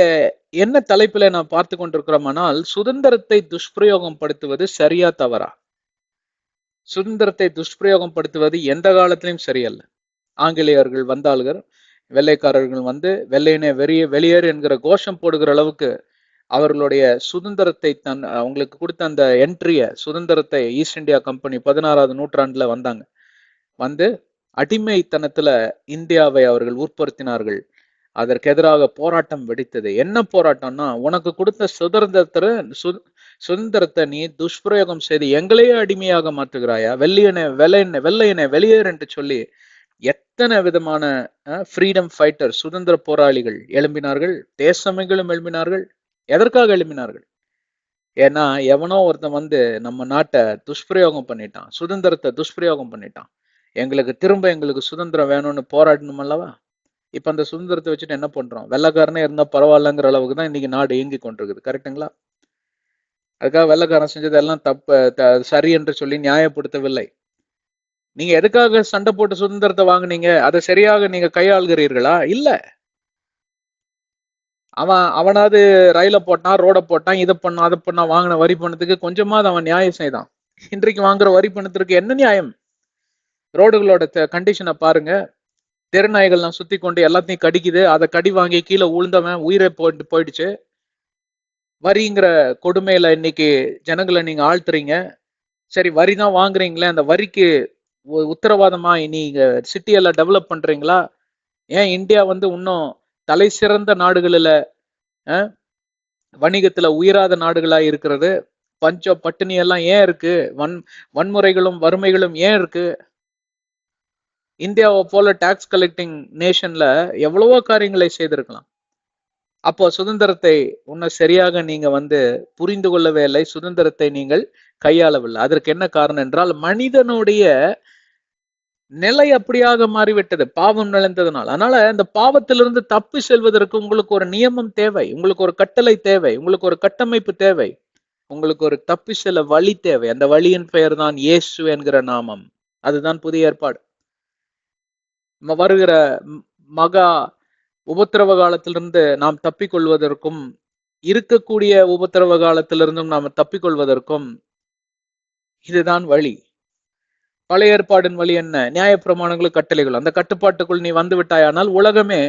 என்ன தலைப்புல நான் பார்த்து கொண்டிருக்கிறோமானால், சுதந்திரத்தை துஷ்பிரயோகம் படுத்துவது சரியா தவறா? சுதந்திரத்தை துஷ்பிரயோகம் படுத்துவது எந்த காலத்திலையும் சரியல்ல. ஆங்கிலேயர்கள் வந்தாள்கள், வெள்ளைக்காரர்கள் வெள்ளையனே வெளியேறு என்கிற கோஷம் போடுகிற அளவுக்கு அவர்களுடைய சுதந்திரத்தை அவங்களுக்கு கொடுத்த அந்த என்ட்ரிய சுதந்திரத்தை ஈஸ்ட் இந்தியா கம்பெனி 16வது நூற்றாண்டுல வந்தாங்க. அடிமைத்தனத்துல இந்தியாவை அவர்கள் உட்படுத்தினார்கள். அதற்கு எதிராக போராட்டம் வெடித்தது. என்ன போராட்டம்னா, உனக்கு கொடுத்த சுதந்திரத்தை நீ துஷ்பிரயோகம் செய்து எங்களையே அடிமையாக மாற்றுகிறாயா, வெள்ளையனே வெளியேறு என்று சொல்லி எத்தனை விதமான ஃப்ரீடம் ஃபைட்டர், சுதந்திர போராளிகள் எழும்பினார்கள். தேசமைகளும் எழும்பினார்கள். எதற்காக எழும்பினார்கள்? ஏன்னா எவனோ ஒருத்தன் வந்து நம்ம நாட்டை துஷ்பிரயோகம் பண்ணிட்டான், சுதந்திரத்தை துஷ்பிரயோகம் பண்ணிட்டான். எங்களுக்கு சுதந்திரம் வேணும்னு போராடணும் அல்லவா? இப்ப அந்த சுதந்திரத்தை வச்சுட்டு என்ன பண்றோம்? வெள்ளைக்காரனே இருந்தா பரவாயில்லங்கிற அளவுக்கு தான் இன்னைக்கு நாடு இயங்கி கொண்டிருக்குது. கரெக்டுங்களா? அதுக்காக வெள்ளைக்காரன் செஞ்சதெல்லாம் சரி என்று சொல்லி நியாயப்படுத்தவில்லை. நீங்க எதுக்காக சண்டை போட்டு சுதந்திரத்தை வாங்குனீங்க? அதை சரியாக நீங்க கையாளுகிறீர்களா? இல்ல. அவனாவது ரயில போட்டான், ரோட போட்டான், இதை பண்ணான், அதை பண்ணா, வாங்கின வரி பணத்துக்கு கொஞ்சமாவது அவன் நியாயம் செய்தான். இன்றைக்கு வாங்குற வரி பணத்திற்கு என்ன நியாயம்? ரோடுகளோட கண்டிஷனை பாருங்க. தெருநாய்கள்லாம் சுத்தி கொண்டு எல்லாத்தையும் கடிக்குது. அதை கடி வாங்கி கீழே உளுந்தவன் உயிரை போயிடுச்சு. வரிங்கிற கொடுமையில இன்னைக்கு ஜனங்களை நீங்க ஆழ்த்துறீங்க. சரி, வரி தான் வாங்குறீங்களே, அந்த வரிக்கு உத்தரவாதமா நீங்க சிட்டியெல்லாம் டெவலப் பண்றீங்களா? ஏன் இந்தியா வந்து இன்னும் தலை சிறந்த நாடுகளில வணிகத்துல உயராத நாடுகளா இருக்கிறது? பஞ்சம் பட்டினி எல்லாம் ஏன் இருக்கு? வன்முறைகளும் வறுமைகளும் ஏன் இருக்கு? இந்தியாவை போல டாக்ஸ் கலெக்டிங் நேஷன்ல எவ்வளவோ காரியங்களை செய்திருக்கலாம். அப்போ சுதந்திரத்தை இன்னும் சரியாக நீங்க வந்து புரிந்து கொள்ளவே இல்லை. சுதந்திரத்தை நீங்கள் கையாளவில்லை. அதற்கு என்ன காரணம் என்றால், மனிதனுடைய நிலை அப்படியாக மாறிவிட்டது, பாவம் நிலைந்ததுனால். அதனால இந்த பாவத்திலிருந்து தப்பி செல்வதற்கு உங்களுக்கு ஒரு நியமம் தேவை, உங்களுக்கு ஒரு கட்டளை தேவை, உங்களுக்கு ஒரு கட்டமைப்பு தேவை, உங்களுக்கு ஒரு தப்பி செல்ல வழி தேவை. அந்த வழியின் பெயர் தான் இயேசு என்கிற நாமம். அதுதான் புதிய ஏற்பாடு. வருகிற மகா உபத்திரவ காலத்திலிருந்து நாம் தப்பிக்கொள்வதற்கும், இருக்கக்கூடிய உபத்திரவ காலத்திலிருந்தும் நாம் தப்பிக்கொள்வதற்கும் இதுதான் வழி. பழைய ஏற்பாடின் வழி என்ன? நியாயப்பிரமாணங்களும் கட்டளைகள். அந்த கட்டுப்பாட்டுக்குள் நீ வந்து விட்டாயானால் உலகமே,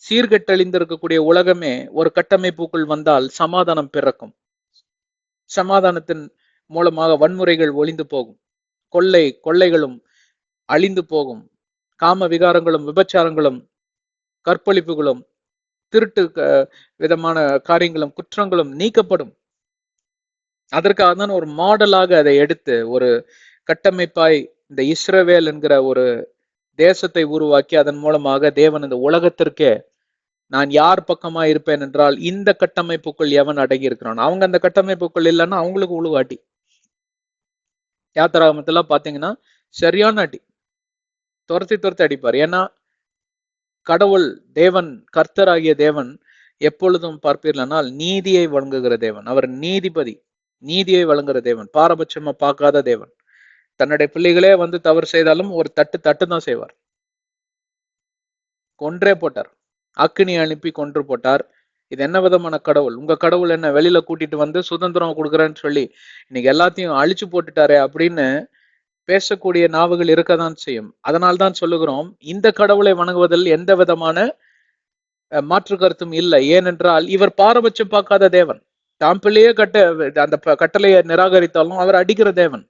சீர்கெட்டழிந்திருக்கக்கூடிய உலகமே ஒரு கட்டமைப்புக்குள் வந்தால் சமாதானம் பிறக்கும். சமாதானத்தின் மூலமாக வன்முறைகள் ஒளிந்து போகும், கொள்ளைகளும் அழிந்து போகும், காம விகாரங்களும் விபச்சாரங்களும் கற்பழிப்புகளும் திருட்டு விதமான காரியங்களும் குற்றங்களும் நீக்கப்படும். அதற்காக தான் ஒரு மாடலாக அதை எடுத்து ஒரு கட்டமைப்பாய் இந்த இஸ்ரவேல் என்கிற ஒரு தேசத்தை உருவாக்கி அதன் மூலமாக தேவன் இந்த உலகத்திற்கே நான் யார் பக்கமா இருப்பேன் என்றால் இந்த கட்டமைப்புக்குள் எவன் அடங்கி இருக்கிறான். அவங்க அந்த கட்டமைப்புக்குள் இல்லைன்னா அவங்களுக்கு உழுவாட்டி. யாத்திராகமத்துல பாத்தீங்கன்னா சரியான அடி, துரத்தி அடிப்பார். ஏன்னா கடவுள் தேவன், கர்த்தராகிய தேவன் எப்பொழுதும் பார்ப்பீர்களானால் நீதியை வழங்குகிற தேவன். அவர் நீதிபதி, நீதியை வழங்குகிற தேவன், பாரபட்சமா பார்க்காத தேவன். தன்னுடைய பிள்ளைகளே வந்து தவறு செய்தாலும் ஒரு தட்டு தான் செய்வார். கொன்றே போட்டார், அக்கினி அனுப்பி கொன்று போட்டார். இது என்ன விதமான கடவுள்? உங்க கடவுள் என்ன வெளியில கூட்டிட்டு வந்து சுதந்திரம் கொடுக்குறேன்னு சொல்லி இன்னைக்கு எல்லாத்தையும் அழிச்சு போட்டுட்டாரே அப்படின்னு பேசக்கூடிய நாவுகள் இருக்கதான் செய்யும். அதனால்தான் சொல்லுகிறோம், இந்த கடவுளை வணங்குவதில் எந்த விதமான மாற்று கருத்தும் இல்லை. ஏனென்றால் இவர் பாரபட்சம் பார்க்காத தேவன். தாம் பிள்ளையே அந்த கட்டளையை நிராகரித்தாலும் அவர் அடிக்கிற தேவன்.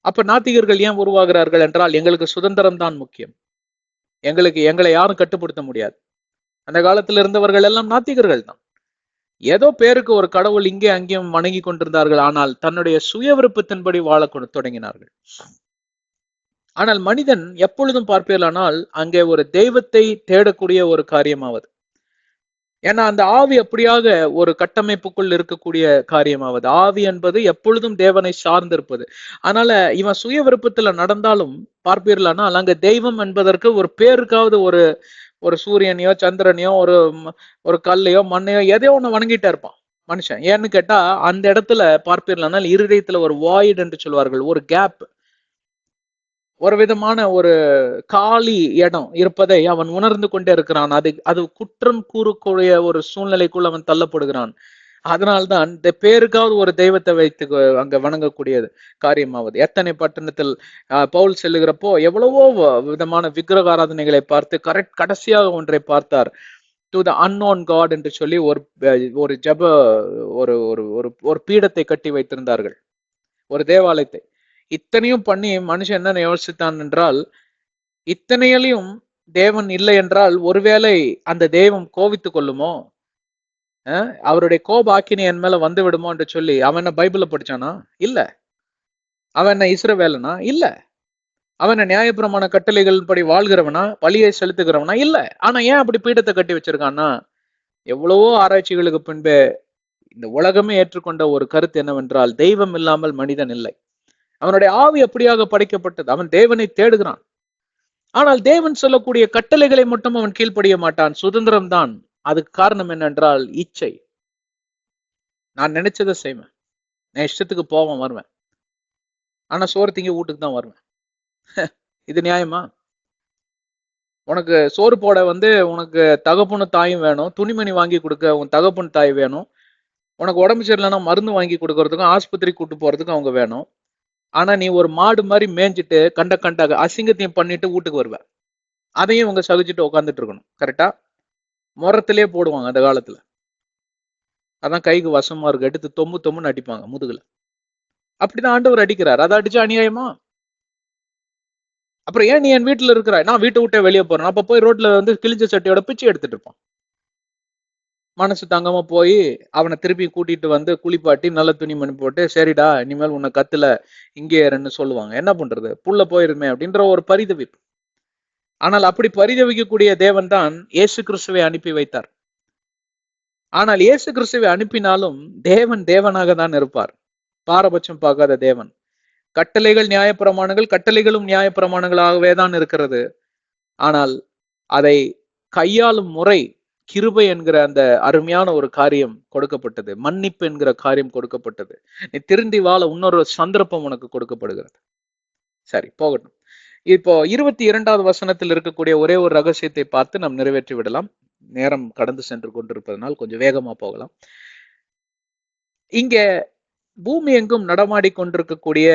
அப்ப நாத்திகர்கள் ஏன் உருவாகிறார்கள் என்றால், எங்களுக்கு சுதந்திரம் தான் முக்கியம், எங்களை யாரும் கட்டுப்படுத்த முடியாது. அந்த காலத்தில் இருந்தவர்கள் எல்லாம் நாத்திகர்கள் தான். ஏதோ பேருக்கு ஒரு கடவுள் இங்கே அங்கேயும் வணங்கி கொண்டிருந்தார்கள். ஆனால் தன்னுடைய சுய விருப்பத்தின்படி வாழ தொடங்கினார்கள். ஆனால் மனிதன் எப்பொழுதும் பார்ப்பீர்களானால் அங்கே ஒரு தெய்வத்தை தேடக்கூடிய ஒரு காரியமாவது. ஏன்னா அந்த ஆவி அப்படியாக ஒரு கட்டமைப்புக்குள் இருக்கக்கூடிய காரியமாவது. ஆவி என்பது எப்பொழுதும் தேவனை சார்ந்திருப்பது. அதனால இவன் சுய விருப்பத்துல நடந்தாலும் பார்ப்பீர்களானால் அங்க தெய்வம் என்பதற்கு ஒரு பேருக்காவது ஒரு சூரியனையோ சந்திரனையோ ஒரு கல்லையோ மண்ணையோ எதையோ ஒண்ணு வணங்கிட்டே இருப்பான் மனுஷன். ஏன்னு கேட்டா அந்த இடத்துல பார்ப்பீர்களானால் இருதயத்துல ஒரு வாய்ட் என்று சொல்வார்கள், ஒரு கேப், ஒரு விதமான ஒரு காலி இடம் இருப்பதை அவன் உணர்ந்து கொண்டே இருக்கிறான். அது குற்றம் கூறக்கூடிய ஒரு சூழ்நிலைக்குள் அவன் தள்ளப்படுகிறான். அதனால்தான் இந்த பேருக்காவது ஒரு தெய்வத்தை வைத்து அங்க வணங்கக்கூடியது காரியமாவது. எத்தனை பட்டணத்தில் பவுல் செல்லுகிறப்போ எவ்வளவோ விதமான விக்கிரக ஆராதனைகளை பார்த்து கடைசியாக ஒன்றை பார்த்தார், டு த அன்னோன் காட் என்று சொல்லி ஒரு ஜப ஒரு பீடத்தை கட்டி வைத்திருந்தார்கள், ஒரு தேவாலயத்தை. இத்தனையும் பண்ணி மனுஷன் என்ன யோசித்தான் என்றால், இத்தனையிலையும் தேவன் இல்லை என்றால் ஒருவேளை அந்த தெய்வம் கோவித்துக் கொள்ளுமோ, அவருடைய கோப ஆக்கினி என் மேல வந்து விடுமோ என்று சொல்லி அவன் என்ன பைபிள படிச்சானா? இல்ல. அவன் என்ன இஸ்ரவேலனா? இல்ல. அவன் நியாயப்பிரமாண கட்டளைகள் படி வாழ்கிறவனா, பலியை செலுத்துகிறவனா? இல்ல. ஆனா ஏன் அப்படி பீடத்தை கட்டி வச்சிருக்கான்னா, எவ்வளவோ ஆராய்ச்சிகளுக்கு பின்பு இந்த உலகமே ஏற்றுக்கொண்ட ஒரு கருத்து என்னவென்றால், தெய்வம் இல்லாமல் மனிதன் இல்லை. அவனுடைய ஆவி அப்படியாக படைக்கப்பட்டது. அவன் தேவனை தேடுகிறான். ஆனால் தேவன் சொல்லக்கூடிய கட்டளைகளை மட்டும் அவன் கீழ்ப்படிய மாட்டான். சுதந்திரம் தான். அதுக்கு காரணம் என்னென்றால் இச்சை. நான் நினைச்சதை செய்வேன், நான் இஷ்டத்துக்கு போவேன் வருவேன், ஆனா சோறு திங்க வீட்டுக்கு தான் வருவேன். இது நியாயமா? உனக்கு சோறு போட உனக்கு தகப்பனு தாயும் வேணும், துணிமணி வாங்கி கொடுக்க உன் தகப்பன் தாய் வேணும், உனக்கு உடம்பு சரியில்லைன்னா மருந்து வாங்கி கொடுக்கறதுக்கும் ஆஸ்பத்திரி கூட்டு போறதுக்கும் அவங்க வேணும். ஆனா நீ ஒரு மாடு மாதிரி மேய்ஞ்சிட்டு கண்ட கண்ட அசிங்கத்தையும் பண்ணிட்டு வீட்டுக்கு வருவ. அதையும் இவங்க சகிச்சுட்டு உட்காந்துட்டு இருக்கணும். கரெக்டா? முறத்திலே போடுவாங்க அந்த காலத்துல. அதான் கைக்கு வசமா இருக்கு, எடுத்து தொம்பு தொம்புன்னு அடிப்பாங்க முதுகுல. அப்படிதான் ஆண்டவர் அடிக்கிறார். அதை அடிச்சு அநியாயமா? அப்புறம் ஏன் நீ என் வீட்டுல இருக்கிற? நான் வீட்டை விட்டே வெளியே போறேன். அப்ப போய் ரோட்ல கிழிஞ்ச சட்டையோட பிச்சை எடுத்துட்டு இருப்பான். மனசு தங்கமா போய் அவனை திருப்பி கூட்டிட்டு குளிப்பாட்டி நல்ல துணிமணி போட்டு, சரிடா இனிமேல் உன்னை கத்துல இங்கே இருன்னு சொல்லுவாங்க. என்ன பண்றது, புள்ள போயிருமே அப்படின்ற ஒரு பரிதவிப்பு. ஆனால் அப்படி பரிதவிக்கக்கூடிய தேவன் தான் இயேசு கிறிஸ்துவை அனுப்பி வைத்தார். ஆனால் இயேசு கிறிஸ்துவை அனுப்பினாலும் தேவன் தேவனாக தான் இருப்பார். பாரபட்சம் பார்க்காத தேவன். கட்டளைகள் நியாயப்பிரமாணங்கள், கட்டளைகளும் நியாயப்பிரமாணங்களாகவே தான் இருக்கிறது. ஆனால் அதை கையாளும் முறை, கிருபை என்கிற அந்த அருமையான ஒரு காரியம் கொடுக்கப்பட்டது. மன்னிப்பு என்கிற காரியம் கொடுக்கப்பட்டது. நீ திருந்தி வாழ இன்னொரு சந்தர்ப்பம் உனக்கு கொடுக்கப்படுகிறது. சரி, போகட்டும். இப்போ 22வது வசனத்தில் இருக்கக்கூடிய ஒரே ஒரு ரகசியத்தை பார்த்து நாம் நிறைவேற்றி விடலாம். நேரம் கடந்து சென்று கொண்டிருப்பதனால் கொஞ்சம் வேகமா போகலாம். இங்க பூமி எங்கும் நடமாடி கொண்டிருக்கக்கூடிய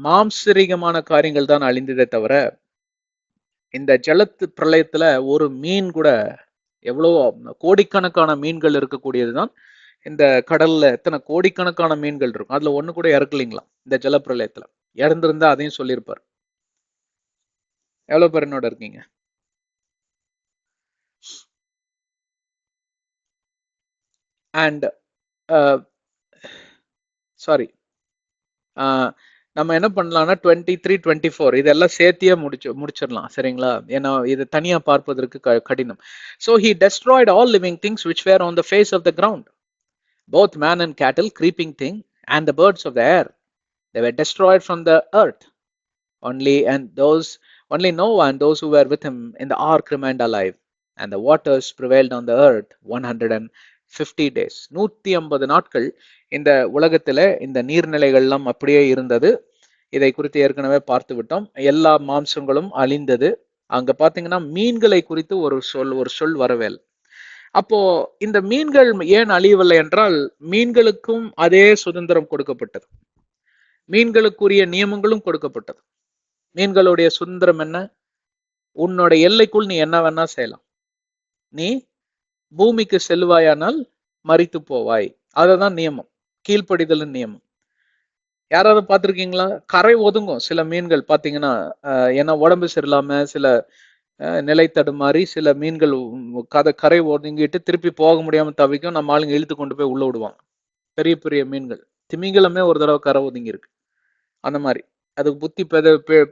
மாம்சரிகமான காரியங்கள் தான் அழிந்ததே தவிர, இந்த ஜலத்து பிரளயத்துல ஒரு மீன் கூட, எவ்வளவோ கோடிக்கணக்கான மீன்கள் இருக்கக்கூடியதுதான் இந்த கடல்ல. எத்தனை கோடிக்கணக்கான மீன்கள் இருக்கும், அதுல ஒண்ணு கூட இறக்கலைங்களா இந்த ஜலப்பிரளயத்துல? இறந்திருந்தா அதையும் சொல்லியிருப்பார். எவ்வளவு பேர் என்னோட இருக்கீங்க? அண்ட் சாரி, நம்ம என்ன பண்ணலாம்னா 23, 24 இதெல்லாம் சேர்த்தியே முடிச்சிடலாம். சரிங்களா? ஏன்னா இது தனியா பார்ப்பதற்கு கடினம். So he destroyed all living things which were on the face of the ground, both man and cattle, creeping thing, and the birds of the air. They were destroyed from the earth. Only Noah and those who were with him in the ark remained alive. And the waters prevailed on the earth 150 days. 150 நாட்கள் இந்த உலகத்துல இந்த நீர்நிலைகள்லாம் அப்படியே இருந்தது. இதை குறித்து ஏற்கனவே பார்த்து விட்டோம். எல்லா மாம்சங்களும் அழிந்தது. அங்க பாத்தீங்கன்னா மீன்களை குறித்து ஒரு சொல் வரவே இல்லை. அப்போ இந்த மீன்கள் ஏன் அழியவில்லை என்றால், மீன்களுக்கும் அதே சுதந்திரம் கொடுக்கப்பட்டது, மீன்களுக்குரிய நியமங்களும் கொடுக்கப்பட்டது. மீன்களுடைய சுதந்திரம் என்ன? உன்னோட எல்லைக்குள் நீ என்ன வேணா செய்யலாம். நீ பூமிக்கு செல்வாயானால் மரித்து போவாய். அததான் நியமம், கீழ்ப்படிதல் நியமம். யாராவது பார்த்திருக்கீங்களா? கரை ஒதுங்கும் சில மீன்கள் பாத்தீங்கன்னா, ஏன்னா உடம்பு சரியில்லாம சில நிலை தடுமாறி சில மீன்கள் கரை ஒதுங்கிட்டு திருப்பி போக முடியாம தவிக்கும். நம்ம ஆளுங்க இழுத்து கொண்டு போய் உள்ள விடுவாங்க. பெரிய பெரிய மீன்கள், திமிங்கலமே ஒரு தடவை கரை ஒதுங்கி இருக்கு. அந்த மாதிரி அதுக்கு புத்தி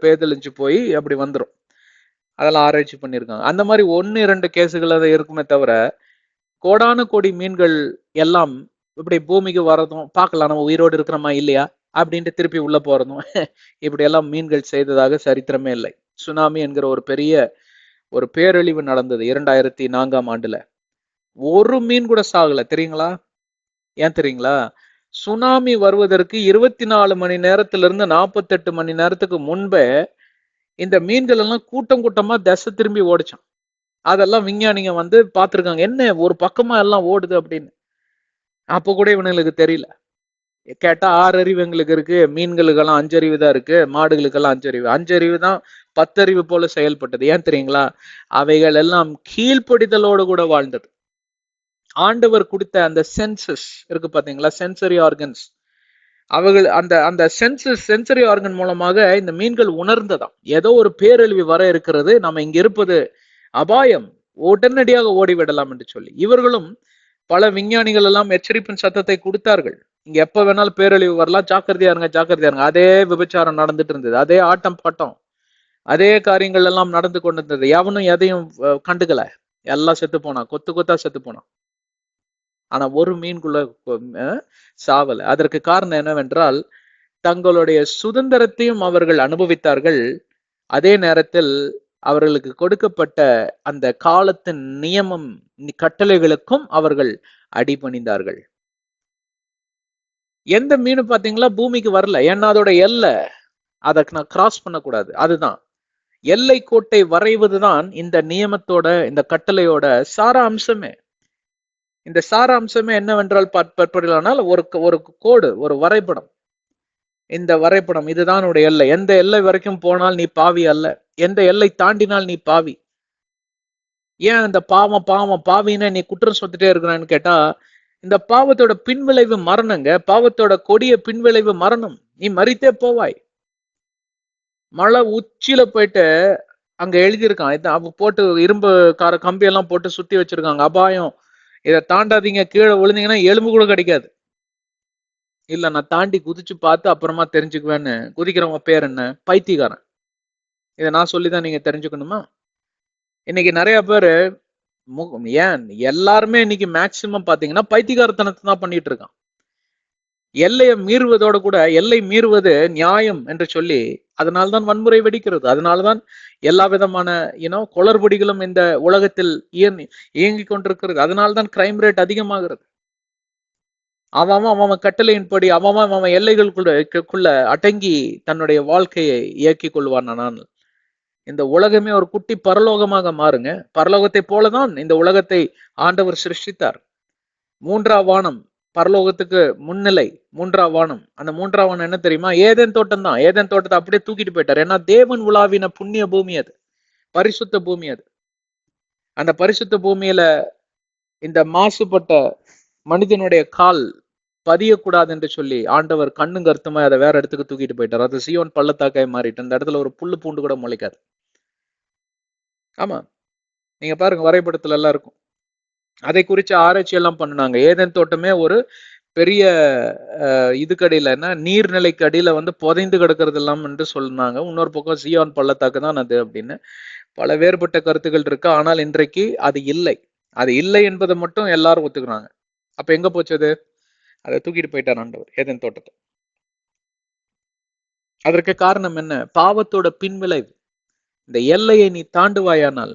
பேதலிஞ்சு போய் அப்படி வந்துடும். அதெல்லாம் ஆராய்ச்சி பண்ணியிருக்காங்க. அந்த மாதிரி 1-2 கேஸுகள் அதை இருக்குமே தவிர, கோடான கோடி மீன்கள் எல்லாம் இப்படி பூமிக்கு வரதும் பார்க்கலாம், நம்ம உயிரோடு இருக்கிறோமா இல்லையா அப்படின்ட்டு திருப்பி உள்ள போறதும் இப்படி எல்லாம் மீன்கள் செய்ததாக சரித்திரமே இல்லை. சுனாமி என்கிற ஒரு பெரிய ஒரு பேரழிவு நடந்தது 2004ஆம் ஆண்டுல. ஒரு மீன் கூட சாகல. தெரியுங்களா? ஏன் தெரியுங்களா? சுனாமி வருவதற்கு 24 மணி நேரத்திலிருந்து 48 மணி நேரத்துக்கு முன்பே இந்த மீன்கள் எல்லாம் கூட்டம் கூட்டமா திசை திரும்பி ஓடிச்சான். அதெல்லாம் விஞ்ஞானிங்க பார்த்திருக்காங்க, என்ன ஒரு பக்கமா எல்லாம் ஓடுது அப்படின்னு. அப்ப கூட இவனுங்களுக்கு தெரியல. கேட்டா 6 அறிவு எங்களுக்கு இருக்கு, மீன்களுக்கெல்லாம் 5 அறிவு தான் இருக்கு, மாடுகளுக்கெல்லாம் 5 அறிவு. 5 அறிவு தான் 10 அறிவு போல செயல்பட்டது. ஏன் தெரியுங்களா? அவைகள் எல்லாம் கீழ்ப்படிதலோடு கூட வாழ்ந்தது. ஆண்டவர் கொடுத்த அந்த சென்சஸ் இருக்கு பாத்தீங்களா, சென்சரி ஆர்கன்ஸ், அவர்கள் அந்த அந்த சென்சரி ஆர்கன் மூலமாக இந்த மீன்கள் உணர்ந்ததாம், ஏதோ ஒரு பேரழிவு வர இருக்கிறது, நம்ம இங்க இருப்பது அபாயம், உடனடியாக ஓடிவிடலாம் என்று சொல்லி. இவர்களும் பல விஞ்ஞானிகள் எல்லாம் எச்சரிப்பின் சத்தத்தை கொடுத்தார்கள். இங்க எப்ப வேணாலும் பேரழிவு வரலாம், ஜாக்கிரதையா இருங்க, ஜாக்கிரதையா இருங்க. அதே விபச்சாரம் நடந்துட்டு இருந்தது, அதே ஆட்டம் பாட்டம், அதே காரியங்கள் எல்லாம் நடந்து கொண்டு இருந்தது. எவனும் எதையும் கண்டுக்கல. எல்லாம் செத்து போனான், கொத்து கொத்தா செத்து போனான். ஆனா ஒரு மீன்குள்ள சாவல. அதற்கு காரணம் என்னவென்றால், தங்களுடைய சுதந்திரத்தையும் அவர்கள் அனுபவித்தார்கள். அதே நேரத்தில் அவர்களுக்கு கொடுக்கப்பட்ட அந்த காலத்தின் நியமம் கட்டளைகளுக்கும் அவர்கள் அடிபணிந்தார்கள். எந்த மீன் பாத்தீங்களா பூமிக்கு வரல, ஏன்னா அதோட எல்லை அதை நான் கிராஸ் பண்ணக்கூடாது. அதுதான் எல்லை கோட்டை வரைவதுதான் இந்த நியமத்தோட, இந்த கட்டளையோட சார அம்சமே. இந்த சார அம்சமே என்னவென்றால் பார்ப்பீர்களானால், ஒரு கோடு, ஒரு வரைபடம். இந்த வரைபடம் இதுதான் உடைய எல்லை. எந்த எல்லை வரைக்கும் போனால் நீ பாவி அல்ல, எந்த எல்லை தாண்டினால் நீ பாவி. ஏன் இந்த பாவம் பாவம் பாவின்னு நீ குற்றம் சொல்லிட்டே இருக்கிறான்னு கேட்டா, இந்த பாவத்தோட பின்விளைவு மரணங்க. பாவத்தோட கொடிய பின்விளைவு மரணம். நீ மரித்தே போவாய். மழை உச்சியில போயிட்டு அங்க எழுதியிருக்கான், அவ போட்டு இரும்பு கம்பியெல்லாம் போட்டு சுத்தி வச்சிருக்காங்க, அபாயம், இதை தாண்டாதீங்க, கீழே விழுந்தீங்கன்னா எலும்பு கூட கிடைக்காது. இல்ல நான் தாண்டி குதிச்சு பார்த்து அப்புறமா தெரிஞ்சுக்குவேன்னு குதிக்கிறவங்க பேர் என்ன? பைத்தியக்காரன். இதை நான் சொல்லிதான் நீங்க தெரிஞ்சுக்கணுமா? இன்னைக்கு நிறைய பேரு, ஏன் எல்லாருமே இன்னைக்கு மேக்சிமம் பாத்தீங்கன்னா பைத்தியக்காரத்தனத்தை தான் பண்ணிட்டு இருக்கான். எல்லையை மீறுவதோட கூட, எல்லை மீறுவது நியாயம் என்று சொல்லி, அதனால்தான் வன்முறை வெடிக்கிறது. அதனால்தான் எல்லா விதமான குளறுபடிகளும் இந்த உலகத்தில் இயங்கிக் கொண்டிருக்கிறது. அதனால்தான் கிரைம் ரேட் அதிகமாகிறது. அவன் கட்டளையின்படி அவன் எல்லைகளுக்குள்ள அடங்கி தன்னுடைய வாழ்க்கையை இயக்கிக் கொள்வான். நான் இந்த உலகமே ஒரு குட்டி பரலோகமாக மாறுங்க. பரலோகத்தை போலதான் இந்த உலகத்தை ஆண்டவர் சிருஷ்டித்தார். மூன்றாம் வானம் பரலோகத்துக்கு முன்னிலை. மூன்றாம் வானம், அந்த மூன்றாம் வானம் என்ன தெரியுமா? ஏதேன் தோட்டம் தான். ஏதேன் தோட்டத்தை அப்படியே தூக்கிட்டு போயிட்டார். ஏன்னா தேவன் உலாவின புண்ணிய பூமி அது, பரிசுத்த பூமி அது. அந்த பரிசுத்த பூமியில இந்த மாசுபட்ட மனிதனுடைய கால் பதியக்கூடாது என்று சொல்லி ஆண்டவர் கண்ணும் கருத்துமா அதை வேற இடத்துக்கு தூக்கிட்டு போயிட்டார். அது சியோன் பள்ளத்தாக்காய் மாறிட்டு அந்த இடத்துல ஒரு புல்லு பூண்டு கூட முளைக்காது. ஆமா, நீங்க பாருங்க, வரைபடத்துல எல்லாம் இருக்கும். அதை குறித்து ஆராய்ச்சி எல்லாம் பண்ணினாங்க. ஏதேன் தோட்டமே ஒரு பெரிய இதுக்கடியில என்ன நீர்நிலைக்கு அடியில புதைந்து கிடக்கிறது எல்லாம் என்று சொன்னாங்க. இன்னொரு பக்கம் சியோன் பள்ளத்தாக்கு தான் அது அப்படின்னு பல வேறுபட்ட கருத்துக்கள் இருக்கு. ஆனால் இன்றைக்கு அது இல்லை. அது இல்லை என்பதை மட்டும் எல்லாரும் ஒத்துக்கிறாங்க. அப்ப எங்க போச்சது? அதை தூக்கிட்டு போயிட்டார் ஆண்டவர், ஏதேன் தோட்டத்தை. அதற்கு காரணம் என்ன? பாவத்தோட பின்விளைவு. இந்த எல்லையை நீ தாண்டுவாயானால்,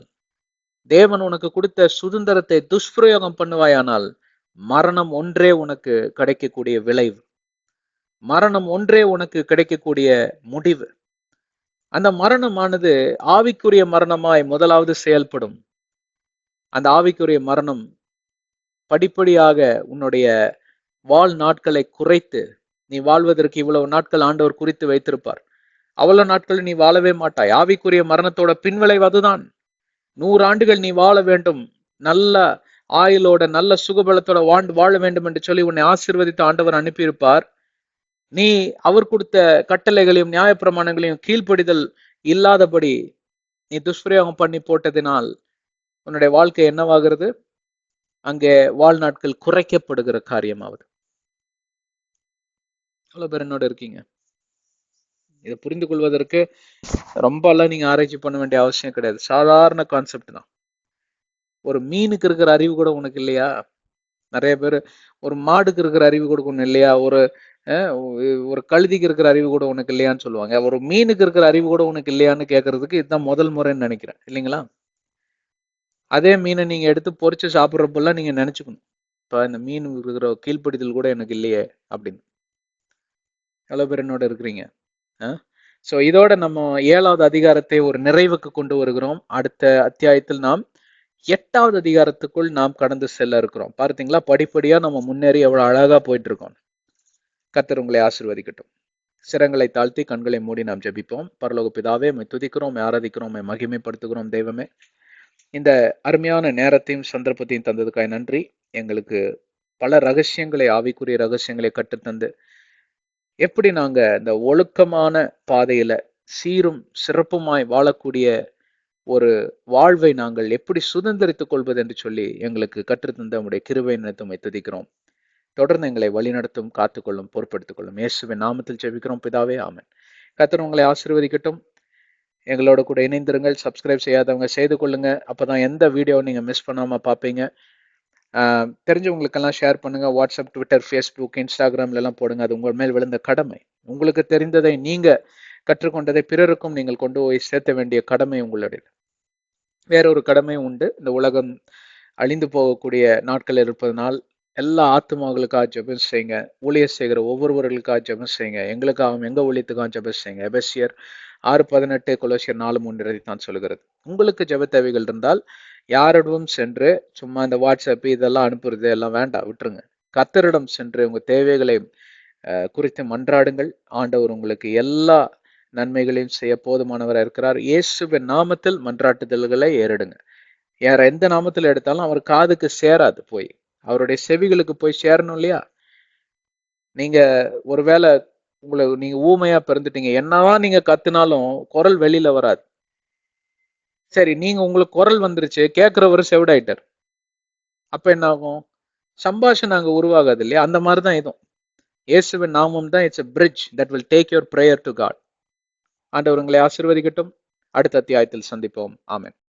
தேவன் உனக்கு கொடுத்த சுதந்திரத்தை துஷ்பிரயோகம் பண்ணுவாயானால், மரணம் ஒன்றே உனக்கு கிடைக்கக்கூடிய விளைவு, மரணம் ஒன்றே உனக்கு கிடைக்கக்கூடிய முடிவு. அந்த மரணமானது ஆவிக்குரிய மரணமாய் முதலாவது செயல்படும். அந்த ஆவிக்குரிய மரணம் படிப்படியாக உன்னுடைய வாழ் நாட்களை குறைத்து, நீ வாழ்வதற்கு இவ்வளவு நாட்கள் ஆண்டவர் குறித்து வைத்திருப்பார், அவ்வளவு நாட்கள் நீ வாழவே மாட்டாய். ஆவிக்குரிய மரணத்தோட பின்விளைவு அதுதான். 100 ஆண்டுகள் நீ வாழ வேண்டும், நல்ல ஆயுளோட நல்ல சுகபலத்தோட வாழ வேண்டும் என்று சொல்லி உன்னை ஆசீர்வதித்து ஆண்டவர் அனுப்பியிருப்பார். நீ அவர் கொடுத்த கட்டளைகளையும் நியாயப்பிரமாணங்களையும் கீழ்ப்படிதல் இல்லாதபடி நீ துஷ்பிரயோகம் பண்ணி போட்டதினால் உன்னுடைய வாழ்க்கை என்னவாகிறது? அங்கே வாழ்நாட்கள் குறைக்கப்படுகிற காரியமாவது. எவ்வளவு பேர் என்னோட இருக்கீங்க? இதை புரிந்து கொள்வதற்கு ரொம்ப எல்லாம் நீங்க ஆராய்ச்சி பண்ண வேண்டிய அவசியம் கிடையாது. சாதாரண கான்செப்ட் தான். ஒரு மீனுக்கு இருக்கிற அறிவு கூட உனக்கு இல்லையா? நிறைய பேர் ஒரு மாடுக்கு இருக்கிற அறிவு கூட ஒண்ணு இல்லையா? ஒரு கழுதிக்கு இருக்கிற அறிவு கூட உனக்கு இல்லையான்னு சொல்லுவாங்க. ஒரு மீனுக்கு இருக்கிற அறிவு கூட உனக்கு இல்லையான்னு கேட்கறதுக்கு இதுதான் முதல் முறைன்னு நினைக்கிறேன், இல்லைங்களா? அதே மீனை நீங்க எடுத்து பொறிச்சு சாப்பிட்றப்பெல்லாம் நீங்க நினைச்சுக்கணும், இப்ப இந்த மீன் இருக்கிற கீழ்ப்படிதல் கூட எனக்கு இல்லையே அப்படின்னு. எவ்வளவு பேர் என்னோட இருக்கிறீங்க? சோ இதோட நம்ம 7வது அதிகாரத்தை ஒரு நிறைவுக்கு கொண்டு வருகிறோம். அடுத்த அத்தியாயத்தில் நாம் 8வது அதிகாரத்துக்குள் நாம் கடந்து செல்ல இருக்கிறோம். பார்த்தீங்களா, படிப்படியா நம்ம முன்னேறி எவ்வளவு அழகா போயிட்டு இருக்கோம். கர்த்தர் உங்களை ஆசீர்வதிக்கட்டும். சிரங்களை தாழ்த்தி கண்களை மூடி நாம் ஜெபிப்போம். பரலோக பிதாவே, உம்மை துதிக்கிறோம், உம்மை ஆராதிக்கிறோம், உம்மை மகிமைப்படுத்துகிறோம். தெய்வமே, இந்த அருமையான நேரத்தையும் சந்தர்ப்பத்தையும் தந்ததுக்காக நன்றி. எங்களுக்கு பல ரகசியங்களை, ஆவிக்குரிய ரகசியங்களை கற்றுத்தந்து எப்படி நாங்க இந்த ஒழுக்கமான பாதையில சீரும் சிறப்புமாய் வாழக்கூடிய ஒரு வாழ்வை நாங்கள் எப்படி சுதந்திரித்துக் கொள்வது என்று சொல்லி எங்களுக்கு கற்றுத்தந்த உடைய கிருபை நிமித்தம் துதிக்கிறோம். தொடர்ந்து எங்களை வழிநடத்தும், காத்துக்கொள்ளும், பொறுப்படுத்திக் கொள்ளும். இயேசுவின் நாமத்தில் ஜெபிக்கிறோம் பிதாவே, ஆமென். கர்த்தர் உங்களை ஆசீர்வதிக்கட்டும். எங்களோட கூட இணைந்திருங்கள். சப்ஸ்கிரைப் செய்யாதவங்க செய்து கொள்ளுங்க. அப்பதான் எந்த வீடியோ நீங்க மிஸ் பண்ணாம பார்ப்பீங்க. தெரிஞ்சவங்களுக்கெல்லாம் ஷேர் பண்ணுங்க. வாட்ஸ்அப், ட்விட்டர், ஃபேஸ்புக், இன்ஸ்டாகிராம்ல எல்லாம் போடுங்க. அது உங்கள் மேல் விழுந்த கடமை. உங்களுக்கு தெரிந்ததை, நீங்க கற்றுக்கொண்டதை பிறருக்கும் நீங்கள் கொண்டு போய் சேர்த்த வேண்டிய கடமை உங்களுடைய. வேறொரு கடமையும் உண்டு. இந்த உலகம் அழிந்து போகக்கூடிய நாட்கள் இருப்பதனால் எல்லா ஆத்துமாக்களுக்காக ஜெபம் செய்யுங்க. ஊழியர் செய்கிற ஒவ்வொருவர்களுக்காக ஜெபம் செய்யுங்க. எங்களுக்காகவும் எங்க ஊழியத்துக்காக ஜெபம் செய்யுங்க. எபேசியர் 6:18, கொலோசியர் 4:3 தான் சொல்கிறது. உங்களுக்கு ஜெப தேவைகள் இருந்தால் யாரிடமும் சென்று சும்மா இந்த வாட்ஸ்அப் இதெல்லாம் அனுப்புறது எல்லாம் வேண்டாம், விட்டுருங்க. கர்த்தரிடம் சென்று உங்க தேவைகளை குறித்து மன்றாடுங்கள். ஆண்டவர் உங்களுக்கு எல்லா நன்மைகளையும் செய்ய போதுமானவராக இருக்கிறார். இயேசுவின் நாமத்தில் மன்றாட்டுதல்களை ஏறிடுங்க. வேற எந்த நாமத்தில் எடுத்தாலும் அவர் காதுக்கு சேராது. போய் அவருடைய செவிகளுக்கு போய் சேரணும் இல்லையா? நீங்க ஒருவேளை நீங்க ஊமையா பிறந்துட்டீங்க, என்னதான் நீங்க கத்துனாலும் குரல் வெளியில வராது. சரி, நீங்க உங்களுக்கு குரல் வந்துருச்சு, கேட்கிறவரு செவிடாயிட்டார், அப்ப என்ன ஆகும்? சம்பாஷணை அங்க உருவாகாது இல்லையா? அந்த மாதிரிதான் இதுவும். இயேசுவின் நாமம் தான் it's a bridge that will take your prayer to God. ஆண்டவர் உங்களை ஆசீர்வதிக்கட்டும். அடுத்த அத்தியாயத்தில் சந்திப்போம். ஆமென்.